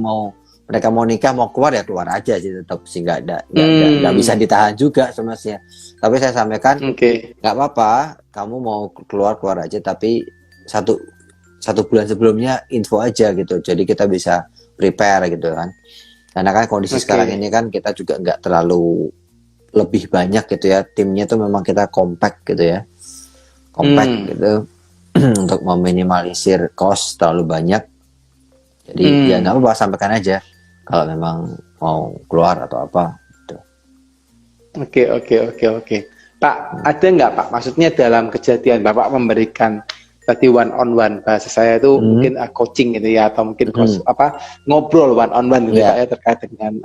mereka mau nikah, mau keluar ya keluar aja sih, tetap sih nggak bisa ditahan juga sebenarnya. Tapi saya sampaikan nggak apa-apa, kamu mau keluar aja, tapi satu bulan sebelumnya info aja gitu, jadi kita bisa prepare gitu kan. Karena kan kondisi sekarang ini kan kita juga nggak terlalu lebih banyak gitu ya, timnya tuh memang kita compact gitu ya, gitu untuk meminimalisir cost terlalu banyak. Jadi ya nggak apa-apa, sampaikan aja kalau memang mau keluar atau apa gitu. Oke. Pak, ada nggak Pak, maksudnya dalam kejadian Bapak memberikan tadi one on one, bahasa saya itu mungkin coaching gitu ya, atau mungkin ngobrol one on one gitu Pak ya, terkait dengan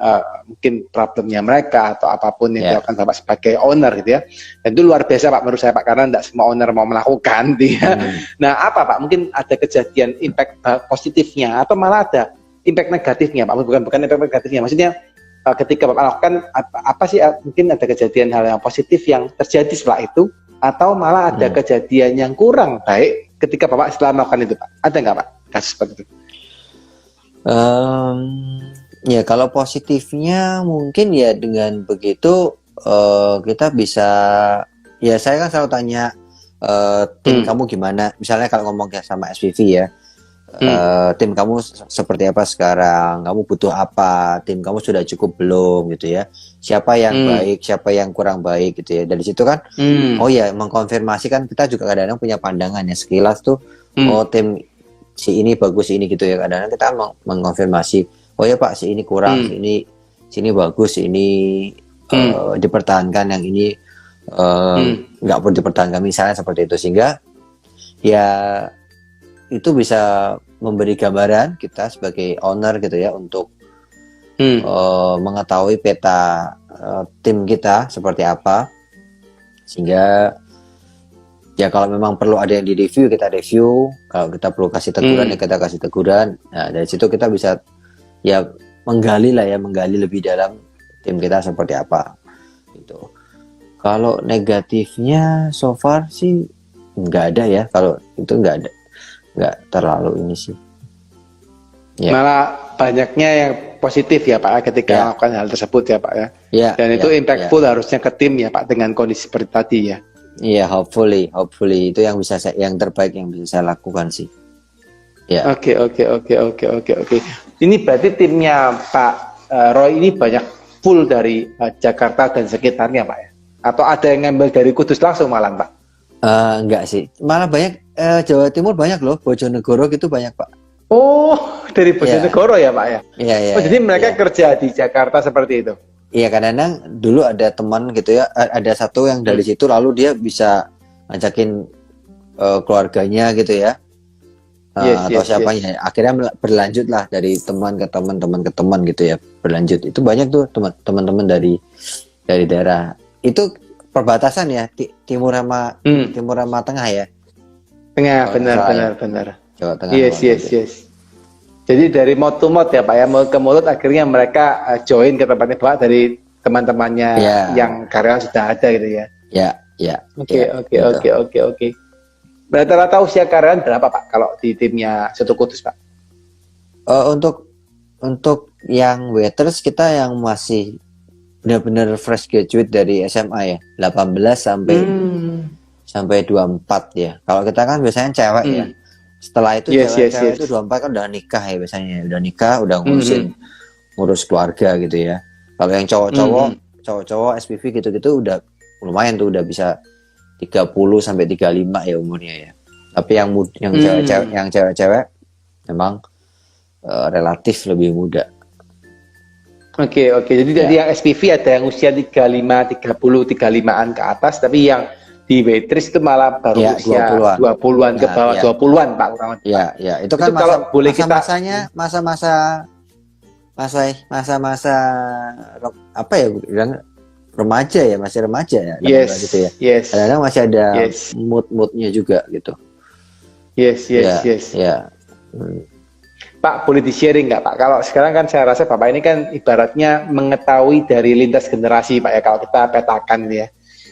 mungkin problemnya mereka atau apapun yang dilakukan Bapak sebagai owner gitu ya. Dan itu luar biasa Pak menurut saya Pak, karena tidak semua owner mau melakukan gitu ya. Nah apa Pak, mungkin ada kejadian impact positifnya atau malah ada impact negatifnya Pak? Bukan impact negatifnya, maksudnya ketika Bapak lakukan apa sih, mungkin ada kejadian hal yang positif yang terjadi setelah itu, atau malah ada kejadian yang kurang baik ketika Bapak setelah melakukan itu Pak? Ada nggak Pak kasus seperti itu? Ya kalau positifnya mungkin ya dengan begitu kita bisa, ya saya kan selalu tanya tim kamu gimana. Misalnya kalau ngomong ya sama SPV ya, tim kamu seperti apa sekarang? Kamu butuh apa? Tim kamu sudah cukup belum gitu ya? Siapa yang baik, siapa yang kurang baik gitu ya? Dari situ kan, oh ya mengkonfirmasi kan kita juga kadang-kadang punya pandangan ya sekilas tuh, oh tim si ini bagus ini gitu ya. Kadang-kadang kita mengkonfirmasi, oh ya Pak si ini kurang, sini bagus, ini dipertahankan, yang ini nggak perlu dipertahankan misalnya seperti itu, sehingga ya itu bisa memberi gambaran kita sebagai owner gitu ya untuk mengetahui peta tim kita seperti apa, sehingga ya kalau memang perlu ada yang direview kita review, kalau kita perlu kasih teguran ya kita kasih teguran. Nah dari situ kita bisa ya menggali lebih dalam tim kita seperti apa gitu. Kalau negatifnya so far sih nggak ada ya, kalau itu nggak terlalu ini sih. Ya. Malah banyaknya yang positif ya Pak ketika melakukan hal tersebut ya Pak ya. Dan itu impactful harusnya ke tim ya Pak dengan kondisi seperti tadi ya. Iya, hopefully itu yang yang terbaik yang bisa saya lakukan sih. Ya. Oke. Ini berarti timnya Pak Roy ini banyak full dari Jakarta dan sekitarnya Pak ya? Atau ada yang ngambil dari Kudus langsung malah Pak? Enggak sih, malah banyak Jawa Timur banyak loh, Bojonegoro gitu banyak Pak. Oh, dari Bojonegoro ya Pak ya? Iya. Oh, jadi mereka kerja di Jakarta seperti itu? Iya, kadang-kadang dulu ada teman gitu ya, ada satu yang dari situ lalu dia bisa ngajakin keluarganya gitu ya, atau siapanya. Akhirnya berlanjut lah dari teman ke teman gitu ya, berlanjut. Itu banyak tuh teman-teman dari daerah. Itu perbatasan ya, timur sama tengah ya. Tengah, benar. Jawa Tengah. Yes. Jadi dari mouth to mouth ya Pak ya, mulut ke mulut akhirnya mereka join ke tempatnya Pak dari teman-temannya yang karyawan sudah ada gitu ya. Ya. Oke. Rata-rata usia karyawan berapa Pak kalau di timnya Soto Kudus Pak? Untuk yang waiters kita yang masih benar-benar fresh graduate dari SMA ya, 18 sampai 24 ya. Kalau kita kan biasanya cewek ya. Setelah itu cewek itu 24 kan udah nikah ya biasanya. Udah nikah, udah ngurus keluarga gitu ya. Kalau yang cowok-cowok SPV gitu-gitu udah lumayan tuh, udah bisa 30 sampai 35 ya umurnya ya. Tapi yang cewek-cewek memang relatif lebih muda. Oke. Jadi dari yang SPV ada yang usia 35, 30, 35-an ke atas, tapi yang di waitress itu malah baru usia 20-an ke bawah, 20-an Pak kurang lebih. Ya, itu kan kalau boleh masa-masa apa ya bilang, remaja ya, masih remaja ya. Gitu ya. Kadang-kadang masih ada mood-moodnya juga gitu. Yes. Pak, boleh di-sharing nggak Pak? Kalau sekarang kan saya rasa Bapak ini kan ibaratnya mengetahui dari lintas generasi Pak ya, kalau kita petakan ya.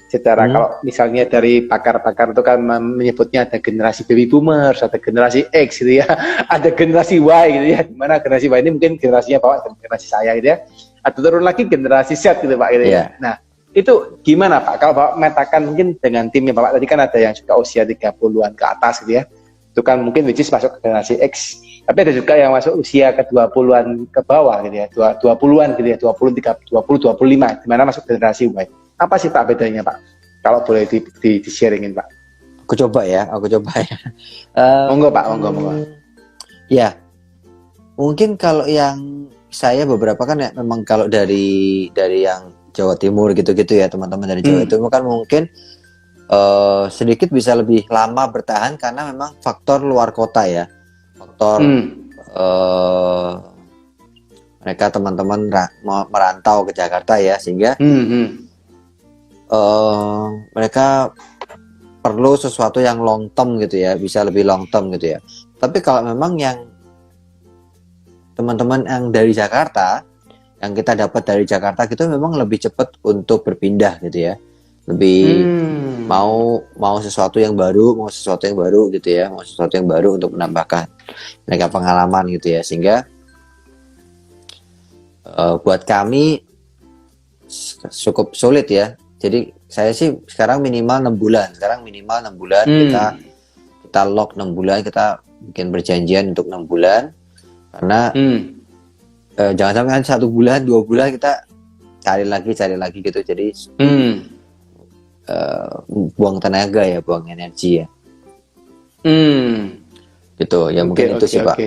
Secara kalau misalnya dari pakar-pakar itu kan menyebutnya ada generasi baby boomers, ada generasi X gitu ya, ada generasi Y gitu ya. Dimana generasi Y ini mungkin generasinya Bapak dan generasi saya gitu ya. Atau turun lagi generasi Z gitu Pak gitu ya. Nah, itu gimana Pak? Kalau Bapak metakan mungkin dengan timnya Bapak tadi kan ada yang juga usia 30-an ke atas gitu ya. Itu kan mungkin which is masuk ke generasi X. Tapi ada juga yang masuk usia ke 20-an ke bawah gitu ya. 20-an gitu ya, 20, 30, 20, 25 dimana masuk generasi Y. Apa sih Pak bedanya Pak? Kalau boleh di-sharingin Pak. Aku coba ya. Monggo Pak. Ya, mungkin kalau yang saya beberapa kan ya memang kalau dari yang Jawa Timur gitu-gitu ya, teman-teman dari Jawa Timur kan mungkin sedikit bisa lebih lama bertahan karena memang faktor luar kota ya. Faktor mereka teman-teman merantau ke Jakarta ya, sehingga mereka perlu sesuatu yang long term gitu ya, bisa lebih long term gitu ya. Tapi kalau memang yang teman-teman yang dari Jakarta, yang kita dapat dari Jakarta gitu, memang lebih cepat untuk berpindah gitu ya, lebih mau sesuatu yang baru, gitu ya, mau sesuatu yang baru untuk menambahkan mereka pengalaman gitu ya, sehingga buat kami cukup sulit ya. Jadi saya sih sekarang minimal 6 bulan. Kita lock 6 bulan, kita bikin perjanjian untuk 6 bulan. Karena jangan sampai kan 1 bulan, 2 bulan kita cari lagi gitu. Jadi buang tenaga ya, buang energi ya. Gitu. Ya mungkin itu sih Pak.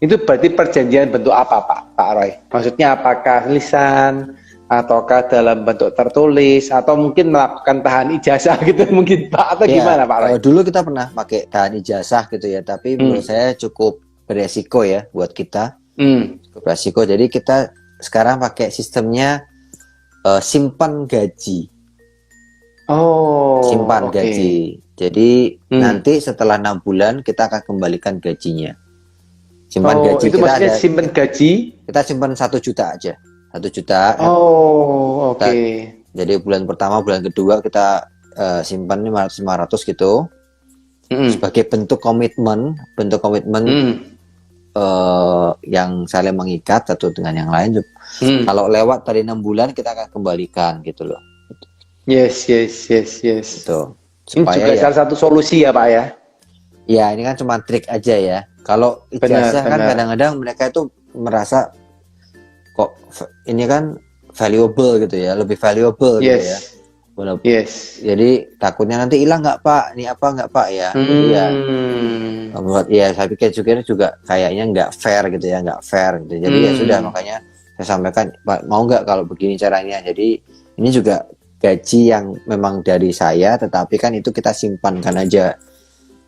Itu berarti perjanjian bentuk apa Pak Roy? Maksudnya apakah lisan ataukah dalam bentuk tertulis atau mungkin melakukan tahan ijazah gitu mungkin Pak, atau Ya, gimana Pak Roy? dulu kita pernah pakai tahan ijazah gitu ya, tapi menurut saya cukup beresiko ya buat kita. Cukup beresiko. Jadi kita sekarang pakai sistemnya simpan gaji. Simpan gaji. Jadi nanti setelah 6 bulan kita akan kembalikan gajinya. Simpan gaji itu kita maksudnya ada. simpan gaji. Kita simpan 1 juta aja. 1 juta. Jadi bulan pertama, bulan kedua kita simpan 500 gitu. Sebagai bentuk komitmen yang saling mengikat satu dengan yang lain. Kalau lewat tadi 6 bulan kita akan kembalikan gitu loh. Yes. Gitu. Supaya ini juga salah satu solusi ya Pak ya. Ya ini kan cuma trik aja ya. Kalau ijazah kan kadang-kadang mereka itu merasa kok ini kan valuable gitu ya, lebih valuable gitu ya. Jadi takutnya nanti hilang nggak Pak, ini apa nggak Pak ya. Buat ya saya pikir juga kayaknya nggak fair gitu ya, Jadi ya sudah, makanya saya sampaikan Pak, mau nggak kalau begini caranya. Jadi ini juga gaji yang memang dari saya, tetapi kan itu kita simpankan aja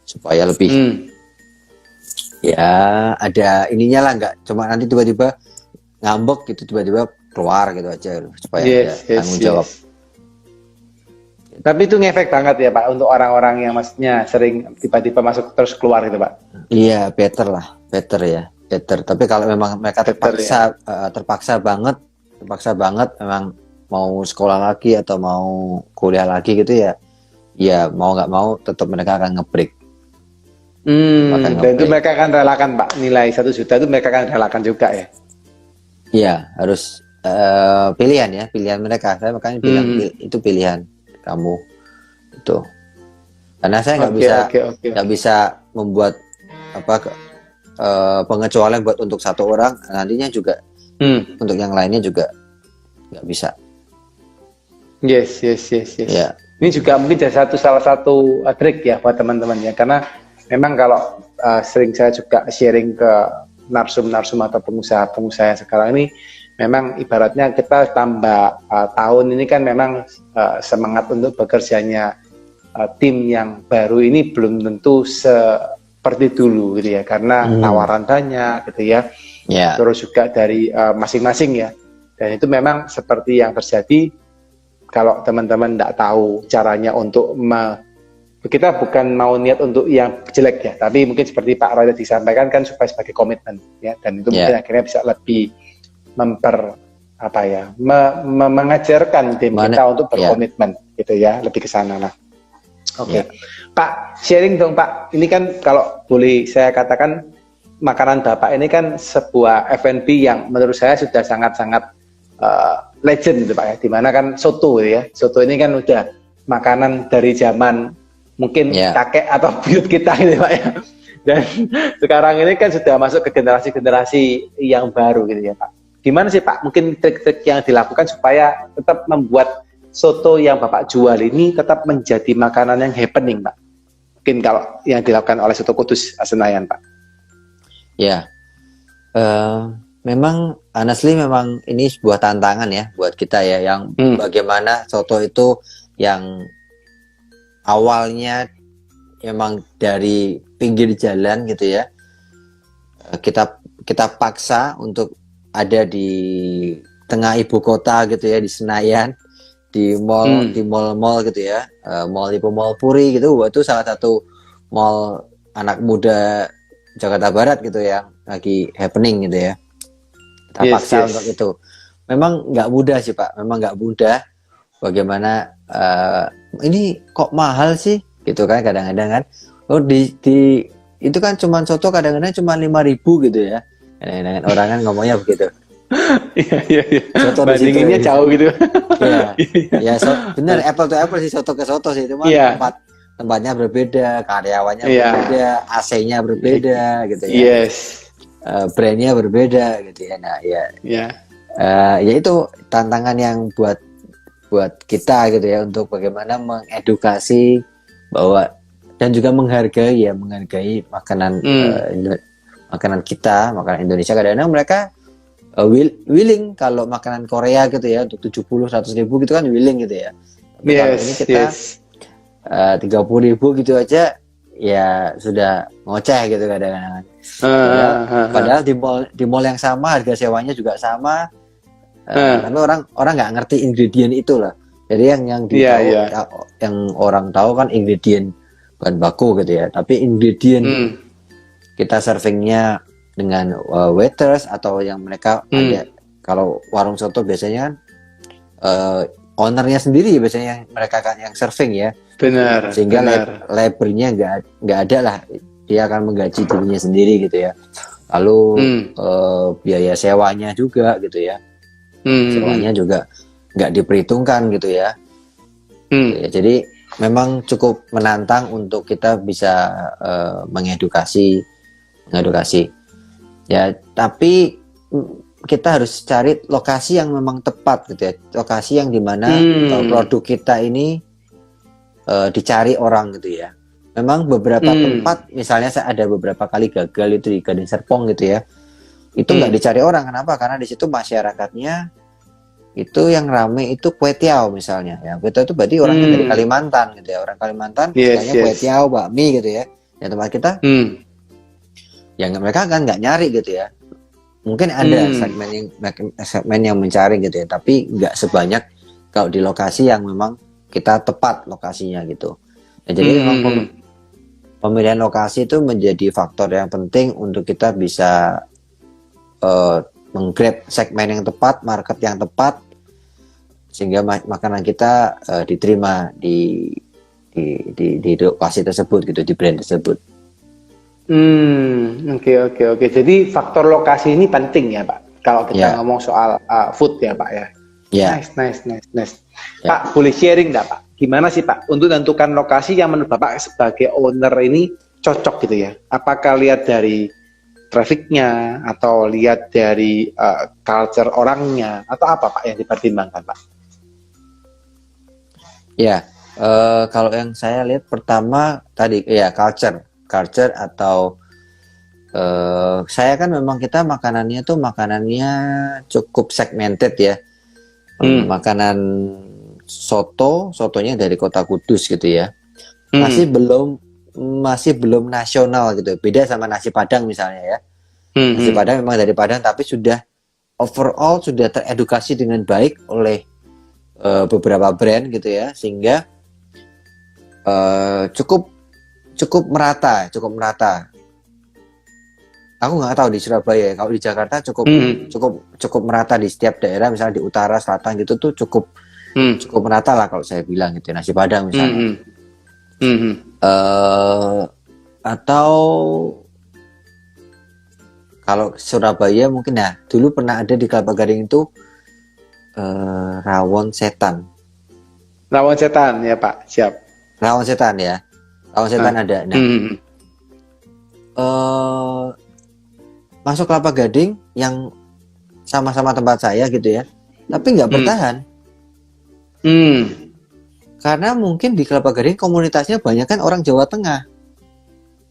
supaya lebih ya ada ininya lah, nggak cuma nanti tiba-tiba ngambek gitu, tiba-tiba keluar gitu aja, supaya ada tanggung jawab. Tapi itu ngefek banget ya Pak untuk orang-orang yang maksudnya sering tiba-tiba masuk terus keluar gitu Pak. Iya, better ya. Tapi kalau memang mereka terpaksa banget memang mau sekolah lagi atau mau kuliah lagi gitu ya mau nggak mau tetap mereka akan nge-break. Dan itu mereka akan relakan Pak, nilai 1 juta itu mereka akan relakan juga ya. Iya, harus pilihan mereka. Saya makanya bilang itu pilihan kamu itu. Karena saya nggak bisa membuat pengecualian buat untuk 1 orang, nantinya juga untuk yang lainnya juga nggak bisa. Yes. Ya. Ini juga mungkin salah satu trik ya buat teman-teman ya, karena memang kalau sering saya juga sharing ke narsum atau pengusaha sekarang ini, memang ibaratnya kita tambah tahun ini kan memang semangat untuk bekerjanya tim yang baru ini belum tentu seperti dulu gitu ya, karena tawaran banyak gitu ya. Terus juga dari masing-masing ya, dan itu memang seperti yang terjadi kalau teman-teman tidak tahu caranya untuk kita bukan mau niat untuk yang jelek ya, tapi mungkin seperti Pak Roy tadi disampaikan kan supaya sebagai komitmen ya, dan itu mungkin akhirnya bisa lebih mengajarkan tim kita untuk berkomitmen gitu ya, lebih ke sana lah. Pak, sharing dong Pak, ini kan kalau boleh saya katakan makanan Bapak ini kan sebuah F&B yang menurut saya sudah sangat-sangat legend gitu Pak ya, dimana kan soto ya, soto ini kan udah makanan dari zaman mungkin kakek atau buyut kita gitu Pak ya, dan sekarang ini kan sudah masuk ke generasi-generasi yang baru gitu ya Pak. Gimana sih Pak, mungkin trik-trik yang dilakukan supaya tetap membuat soto yang Bapak jual ini tetap menjadi makanan yang happening Pak, mungkin kalau yang dilakukan oleh Soto Kudus Senayan Pak? Ya, memang honestly memang ini sebuah tantangan ya buat kita ya, yang bagaimana soto itu yang awalnya memang dari pinggir jalan gitu ya, kita paksa untuk ada di tengah ibu kota gitu ya, di Senayan, di mall, di mall gitu ya, mall Puri gitu. Itu salah satu mall anak muda Jakarta Barat gitu ya, lagi happening gitu ya. Kita paksa untuk itu. Memang nggak mudah sih Pak, memang nggak mudah. Bagaimana ini kok mahal sih gitu kan, kadang-kadang kan. Itu kan cuman soto kadang-kadang cuma 5.000 gitu ya. Kadang-kadang orang kan ngomongnya begitu. Iya, iya, iya. Soto di situ. Bandinginnya jauh gitu. Iya. Ya, benar apple to apple sih soto ke soto sih, cuma Iya, tempatnya berbeda, karyawannya iya. berbeda, AC-nya berbeda gitu ya. Yes. Brandnya berbeda gitu ya. Nah, ya Ya. ya itu tantangan yang buat kita gitu ya, untuk bagaimana mengedukasi bahwa dan juga menghargai makanan makanan kita, makanan Indonesia. Kadang-kadang mereka willing kalau makanan Korea gitu ya untuk 70-100 ribu gitu kan willing gitu ya. Tapi kalau ini kita 30 ribu gitu aja ya sudah ngoceh gitu kadang-kadang. Padahal di mall yang sama harga sewanya juga sama. Tapi orang nggak ngerti ingredient itu lah. Jadi yang orang tahu kan ingredient bahan baku gitu ya. Tapi ingredient kita servingnya dengan waiters atau yang mereka ada. Kalau warung soto biasanya kan ownernya sendiri biasanya mereka kan yang serving ya. Benar. Sehingga labornya nggak ada lah. Dia akan menggaji dirinya sendiri gitu ya. Lalu biaya sewanya juga gitu ya. Sewanya juga nggak diperhitungkan gitu ya. Ya. Jadi memang cukup menantang untuk kita bisa mengedukasi. Ya, tapi kita harus cari lokasi yang memang tepat gitu ya. Lokasi yang dimana produk kita ini dicari orang gitu ya. Memang beberapa tempat, misalnya saya ada beberapa kali gagal itu di Gading Serpong gitu ya. Itu nggak dicari orang. Kenapa? Karena di situ masyarakatnya itu yang rame itu kue tiaw misalnya. Ya, kue tiaw itu berarti orangnya dari Kalimantan gitu ya. Orang Kalimantan sukanya kue tiaw, bakmi gitu ya. Yang tempat kita, yang mereka kan nggak nyari gitu ya. Mungkin ada segmen yang mencari gitu ya, tapi nggak sebanyak kalau di lokasi yang memang kita tepat lokasinya gitu. Ya, jadi memang pemilihan lokasi itu menjadi faktor yang penting untuk kita bisa menggrab segmen yang tepat, market yang tepat, sehingga makanan kita diterima di lokasi tersebut gitu, di brand tersebut. Oke. Jadi faktor lokasi ini penting ya Pak. Kalau kita ngomong soal food ya Pak ya. Nice. Pak, boleh sharing nggak Pak? Gimana sih Pak untuk menentukan lokasi yang menurut Bapak sebagai owner ini cocok gitu ya? Apakah lihat dari trafficnya atau lihat dari culture orangnya atau apa Pak yang dipertimbangkan Pak? Ya, kalau yang saya lihat pertama tadi ya culture atau saya kan memang kita makanannya cukup segmented ya. Makanan sotonya dari Kota Kudus gitu ya. Masih belum nasional gitu. Beda sama nasi Padang misalnya ya. Nasi Padang memang dari Padang tapi sudah overall sudah teredukasi dengan baik oleh beberapa brand gitu ya, sehingga cukup merata. Aku nggak tahu di Surabaya, kalau di Jakarta cukup merata di setiap daerah, misalnya di utara, selatan gitu tuh cukup merata lah kalau saya bilang gitu, nasi Padang misalnya. Atau kalau Surabaya mungkin ya, dulu pernah ada di Kelapa Gading itu rawon setan. Rawon setan ya Pak, siap. Rawon setan ya, rawon setan ada. Nah, masuk Kelapa Gading yang sama-sama tempat saya gitu ya, tapi nggak bertahan. Karena mungkin di Kelapa Gading komunitasnya banyak kan orang Jawa Tengah.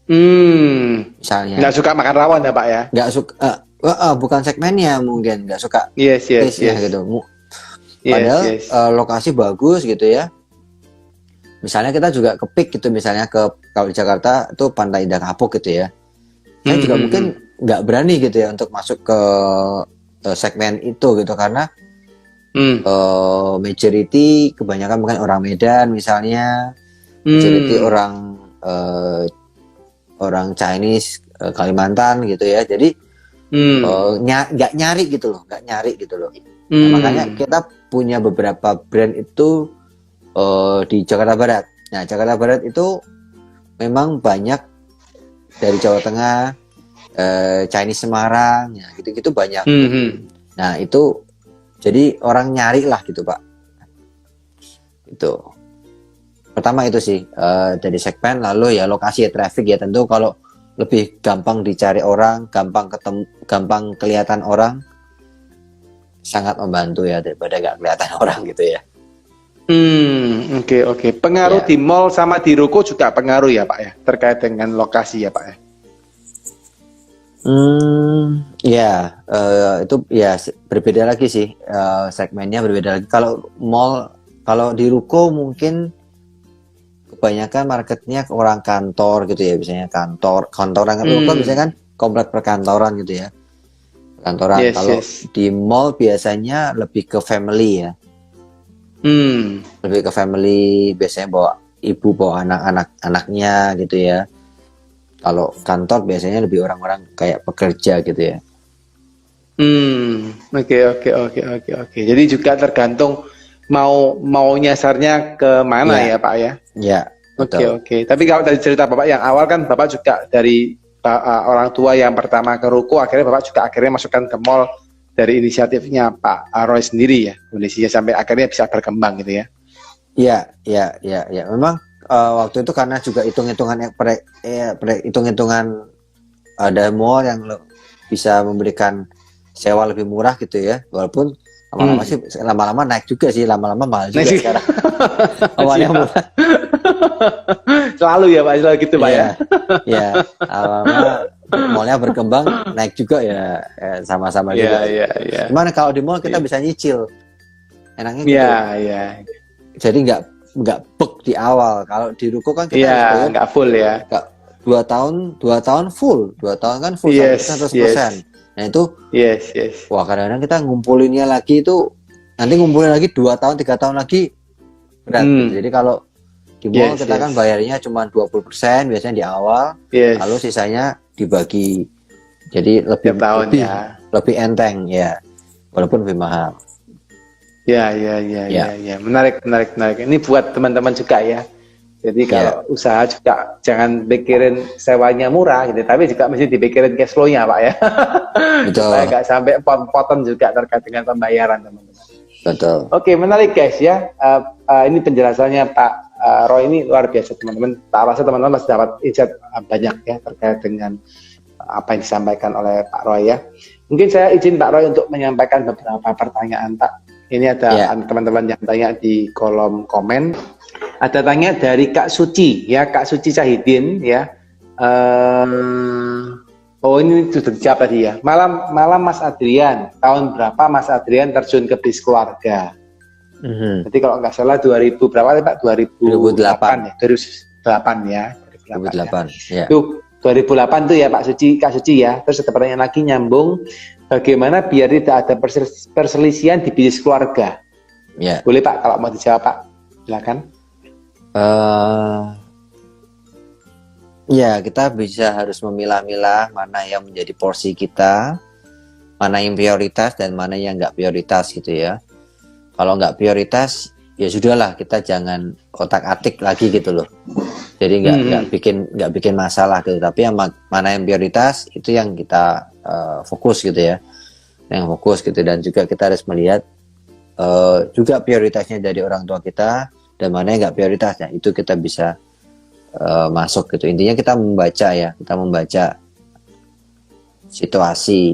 Misalnya. Nggak suka makan rawon ya Pak ya? Nggak suka, bukan segmennya mungkin, nggak suka. Yes. Gitu. Padahal lokasi bagus gitu ya. Misalnya kita juga kepik gitu, misalnya kalau di Jakarta itu Pantai Indah Kapuk gitu ya. Saya juga mungkin nggak berani gitu ya untuk masuk ke segmen itu gitu, karena majority kebanyakan bukan orang Medan misalnya, majority orang Chinese Kalimantan gitu ya. Jadi nggak nyari gitu loh. Nah, makanya kita punya beberapa brand itu di Jakarta Barat. Nah, Jakarta Barat itu memang banyak dari Jawa Tengah, Chinese Semarang, ya gitu-gitu banyak. Nah itu jadi orang nyari lah gitu Pak. Itu pertama itu sih dari segmen, lalu ya lokasi ya traffic ya, tentu kalau lebih gampang dicari orang, gampang ketemu, gampang kelihatan orang, sangat membantu ya daripada nggak kelihatan orang gitu ya. Oke. Pengaruh Ya. di mall sama di ruko juga pengaruh ya Pak ya, terkait dengan lokasi ya Pak ya. Ya, itu ya berbeda lagi sih, segmennya berbeda lagi. Kalau mall, kalau di ruko mungkin kebanyakan marketnya orang kantor gitu ya, biasanya kantoran ruko biasanya kan komplek perkantoran gitu ya, kantoran. Yes, Kalau yes. di mall biasanya lebih ke family ya, lebih ke family, biasanya bawa ibu bawa anaknya gitu ya. Kalau kantor biasanya lebih orang-orang kayak pekerja gitu ya. Oke. Jadi juga tergantung mau nyasarnya ke mana ya Pak ya. Ya, betul. Oke. Tapi kalau dari cerita Bapak yang awal kan Bapak juga dari orang tua yang pertama ke ruko, akhirnya Bapak juga akhirnya masukkan ke mall dari inisiatifnya Pak Roy sendiri ya, kondisinya sampai akhirnya bisa berkembang gitu ya. Ya. Memang waktu itu karena juga hitung-hitungan ada mall yang bisa memberikan sewa lebih murah gitu ya, walaupun lama-lama naik juga sih, lama-lama mahal juga sekarang. Awalnya murah. Selalu ya Pak, selalu gitu Pak ya. Ya, lama-lama mallnya berkembang naik juga ya, sama-sama juga. Iya. Gimana kalau di mall kita bisa nyicil, enaknya gitu. Iya. Jadi nggak bek di awal. Kalau di ruko kan kita harus bayar nggak full ya. 2 tahun full, 2 tahun kan full, Yes. 100%. Nah itu, Yes. wah kadang-kadang kita ngumpulinnya lagi itu, nanti ngumpulin lagi 2 tahun, 3 tahun lagi berat. Gitu. Jadi kalau di mall kita kan bayarnya cuma 20% biasanya di awal, lalu sisanya dibagi, jadi lebih enteng ya, walaupun lebih mahal. Ya. Menarik. Ini buat teman-teman juga ya. Jadi kalau usaha juga jangan pikirin sewanya murah gitu, tapi juga mesti dipikirin cash flow-nya Pak ya. Betul. Supaya nggak sampai potong juga terkait dengan pembayaran teman-teman. Betul. Oke, menarik guys ya. Ini penjelasannya Pak Roy ini luar biasa teman-teman. Tak rasa teman-teman masih dapat insight banyak ya terkait dengan apa yang disampaikan oleh Pak Roy ya. Mungkin saya izin Pak Roy untuk menyampaikan beberapa pertanyaan Pak. Ini ada teman-teman yang tanya di kolom komen. Ada tanya dari Kak Suci ya, Kak Suci Syahidin ya. Ini sudah dijawab tadi ya. Malam Mas Adrian, tahun berapa Mas Adrian terjun ke bis keluarga? Jadi kalau nggak salah 2000 berapa Pak? 2008 ya. 2008 ya. 2008 ya. Itu 2008 tuh ya Pak Suci, Kak Suci ya. Terus ada pertanyaan lagi nyambung, bagaimana biar tidak ada perselisihan di bisnis keluarga? Ya. Boleh Pak kalau mau dijawab Pak, silakan. Ya, kita harus memilah-milah mana yang menjadi porsi kita, mana yang prioritas dan mana yang nggak prioritas gitu ya. Kalau nggak prioritas, ya sudahlah, kita jangan otak-atik lagi gitu loh. Jadi nggak bikin masalah gitu. Tapi yang mana yang prioritas itu yang kita fokus gitu ya, yang fokus gitu. Dan juga kita harus melihat juga prioritasnya dari orang tua kita dan mana yang nggak prioritasnya, itu kita bisa masuk gitu. Intinya kita membaca situasi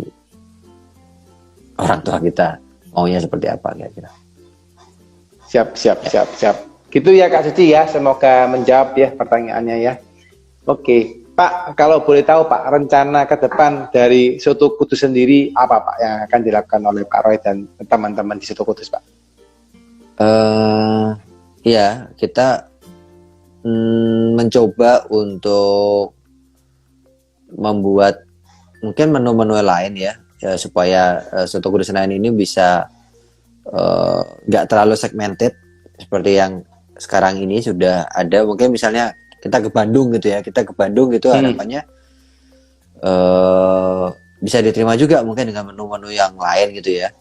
orang tua kita maunya seperti apa kira-kira. Siap. Gitu ya Kak Suci ya, semoga menjawab ya pertanyaannya ya. Oke, Pak, kalau boleh tahu Pak, rencana ke depan dari Soto Kudus sendiri apa Pak yang akan dilakukan oleh Pak Roy dan teman-teman di Soto Kudus Pak? Ya, kita mencoba untuk membuat mungkin menu-menu lain ya supaya Soto Kudus Senayan ini bisa nggak terlalu segmented seperti yang sekarang ini sudah ada. Mungkin misalnya kita ke Bandung gitu ya, harapannya bisa diterima juga mungkin dengan menu-menu yang lain gitu ya.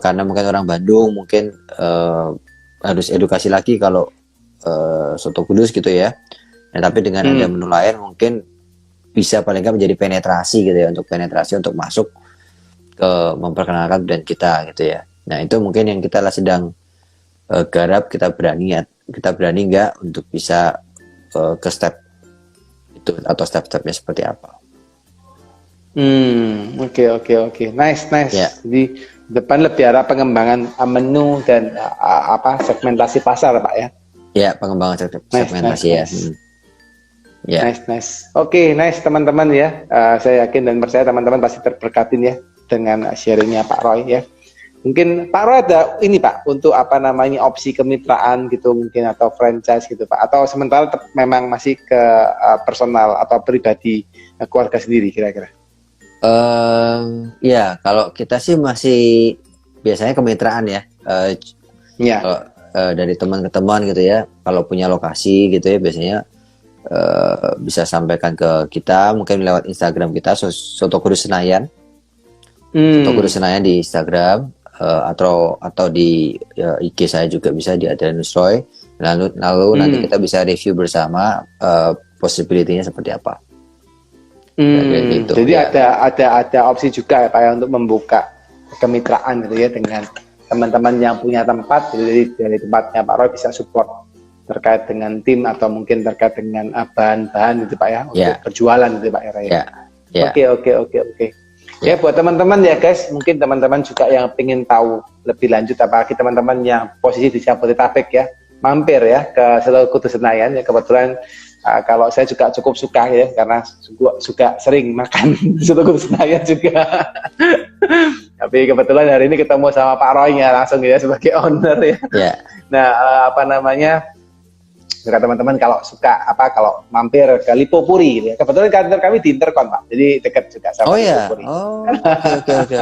Karena mungkin orang Bandung mungkin harus edukasi lagi kalau Soto Kudus gitu ya. Tapi dengan ada menu lain mungkin bisa paling nggak menjadi penetrasi gitu ya, untuk masuk ke memperkenalkan brand kita gitu ya. Nah itu mungkin yang kita lah sedang garap, kita berani nggak untuk bisa ke step itu atau step-stepnya seperti apa. Oke. Nice. Ya. Jadi depan lebih arah pengembangan menu dan segmentasi pasar, Pak ya. Ya, pengembangan segmentasi ya. Ya. Nice. Oke, nice teman-teman ya. Saya yakin dan percaya teman-teman pasti terberkatin ya dengan sharingnya Pak Roy ya. Mungkin Pak Roy ada ini Pak untuk opsi kemitraan gitu mungkin atau franchise gitu Pak, atau sementara memang masih ke personal atau pribadi keluarga sendiri kira-kira. Ya kalau kita sih masih biasanya kemitraan ya. Kalau dari teman ke teman gitu ya, kalau punya lokasi gitu ya biasanya bisa sampaikan ke kita mungkin lewat Instagram kita Soto Kudus Senayan. Soto Kudus Senayan di Instagram. Atau di IG saya juga bisa di Adrian Nusroy. Lalu nanti kita bisa review bersama possibility-nya seperti apa. Gitu. Jadi ya. ada opsi juga ya Pak ya untuk membuka kemitraan gitu ya dengan teman-teman yang punya tempat. Jadi dari tempatnya Pak Roy bisa support terkait dengan tim atau mungkin terkait dengan bahan-bahan gitu Pak ya untuk berjualan gitu Pak ya. Oke. Ya buat teman-teman ya guys, mungkin teman-teman juga yang ingin tahu lebih lanjut apalagi teman-teman yang posisi di Jabodetabek ya, mampir ya ke Soto Kudus Senayan ya. Kebetulan kalau saya juga cukup suka ya karena juga sering makan Soto Kudus Senayan juga. Tapi kebetulan hari ini ketemu sama Pak Roy ya langsung ya sebagai owner ya. Nah jika teman-teman kalau suka kalau mampir ke Lipopuri gitu ya. Kebetulan kantor kami di Intercon Pak, jadi dekat juga sama Lipopuri. Oke.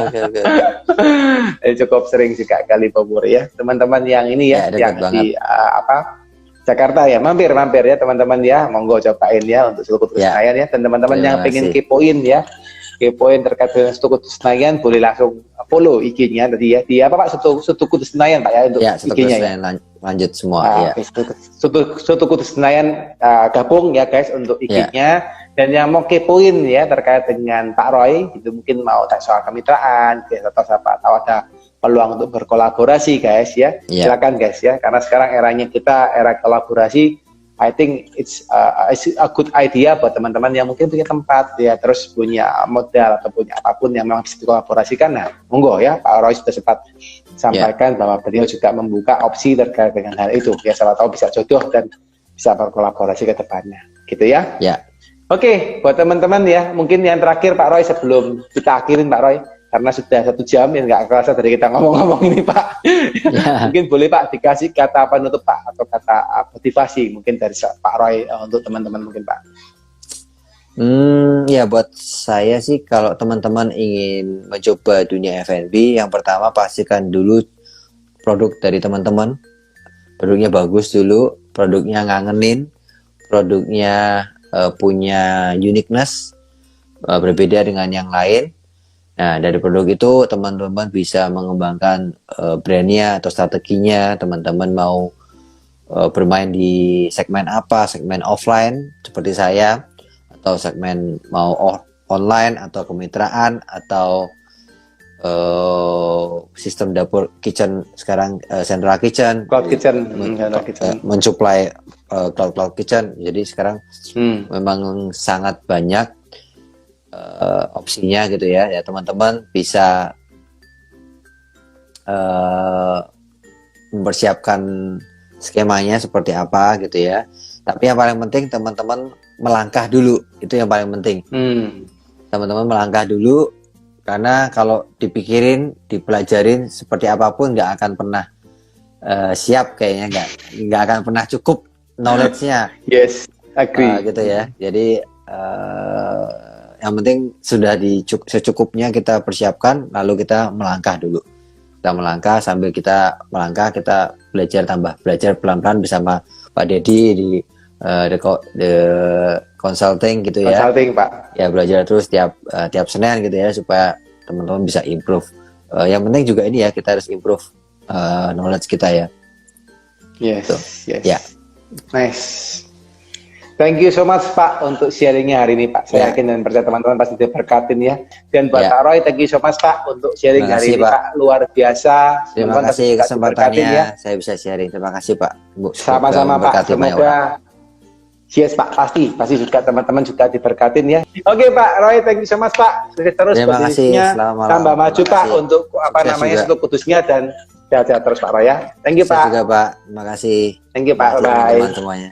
Jadi cukup sering juga ke Lipopuri ya. Teman-teman yang ini ya yang di Jakarta ya, mampir ya teman-teman ya, monggo cobain ya untuk Soto Kudus Senayan ya. Dan teman-teman yang pengen kepoin terkait dengan Soto Kudus Senayan boleh langsung follow IG-nya tadi ya. Di Soto Kudus Senayan Pak ya untuk IG-nya ya. Lanjut semua ya. Soto Kudus Senayan gabung ya guys untuk IG-nya. Dan yang mau kepoin ya terkait dengan Pak Roy itu mungkin mau soal kemitraan atau ada peluang untuk berkolaborasi guys ya. Silakan guys ya, karena sekarang eranya kita era kolaborasi. I think it's a good idea buat teman-teman yang mungkin punya tempat ya, terus punya modal atau punya apapun yang memang bisa dikolaborasikan. Nah, monggo ya, Pak Roy sudah sempat sampaikan bahwa beliau juga membuka opsi terkait dengan hal itu. Ya, siapa tahu bisa jodoh dan bisa berkolaborasi ke depannya. Gitu ya? Oke, buat teman-teman ya, mungkin yang terakhir Pak Roy sebelum kita akhirin Pak Roy, karena sudah 1 jam ya nggak kerasa dari kita ngomong-ngomong ini Pak. Mungkin boleh Pak dikasih kata penutup Pak atau kata motivasi mungkin dari Pak Roy untuk teman-teman mungkin Pak. Ya buat saya sih kalau teman-teman ingin mencoba dunia F&B, yang pertama pastikan dulu produk dari teman-teman. Produknya bagus dulu, produknya ngangenin, produknya punya uniqueness, berbeda dengan yang lain. Nah, dari produk itu teman-teman bisa mengembangkan brandnya atau strateginya. Teman-teman mau bermain di segmen apa, segmen offline seperti saya, atau segmen mau online atau kemitraan atau sistem dapur kitchen sekarang central kitchen, cloud kitchen, mensuplai cloud kitchen. Jadi sekarang memang sangat banyak opsinya gitu ya. Ya teman-teman bisa mempersiapkan skemanya seperti apa gitu ya. Tapi yang paling penting teman-teman melangkah dulu, itu yang paling penting. Teman-teman melangkah dulu, karena kalau dipikirin, dipelajarin seperti apapun nggak akan pernah siap kayaknya, nggak akan pernah cukup knowledge-nya. Yes, agree. Gitu ya. Jadi yang penting sudah secukupnya kita persiapkan, lalu kita melangkah dulu. Kita melangkah, sambil kita melangkah kita belajar pelan-pelan bersama Pak Dedi di the consulting gitu ya. Consulting Pak. Ya belajar terus tiap Senin gitu ya supaya teman-teman bisa improve. Yang penting juga ini ya, kita harus improve knowledge kita ya. Yes. Ya. Nice. Thank you so much Pak untuk sharingnya hari ini Pak. Saya yakin dan percaya teman-teman pasti diberkatin ya. Dan buat Pak Roy, thank you so much Pak untuk sharing hari ini Pak. Luar biasa. Terima kasih kesempatannya ya. Saya bisa sharing. Terima kasih Pak. Sama-sama Pak. Semoga yes Pak, pasti juga teman-teman juga diberkatin ya. Oke Pak Roy, thank you so much Pak. Sukses terus bisnisnya. Tambah maju Pak untuk untuk kudusnya dan sehat-sehat terus Pak Roy ya. Thank you Pak. Juga Pak. Terima kasih. Thank you Pak. Bye. Teman-teman semuanya.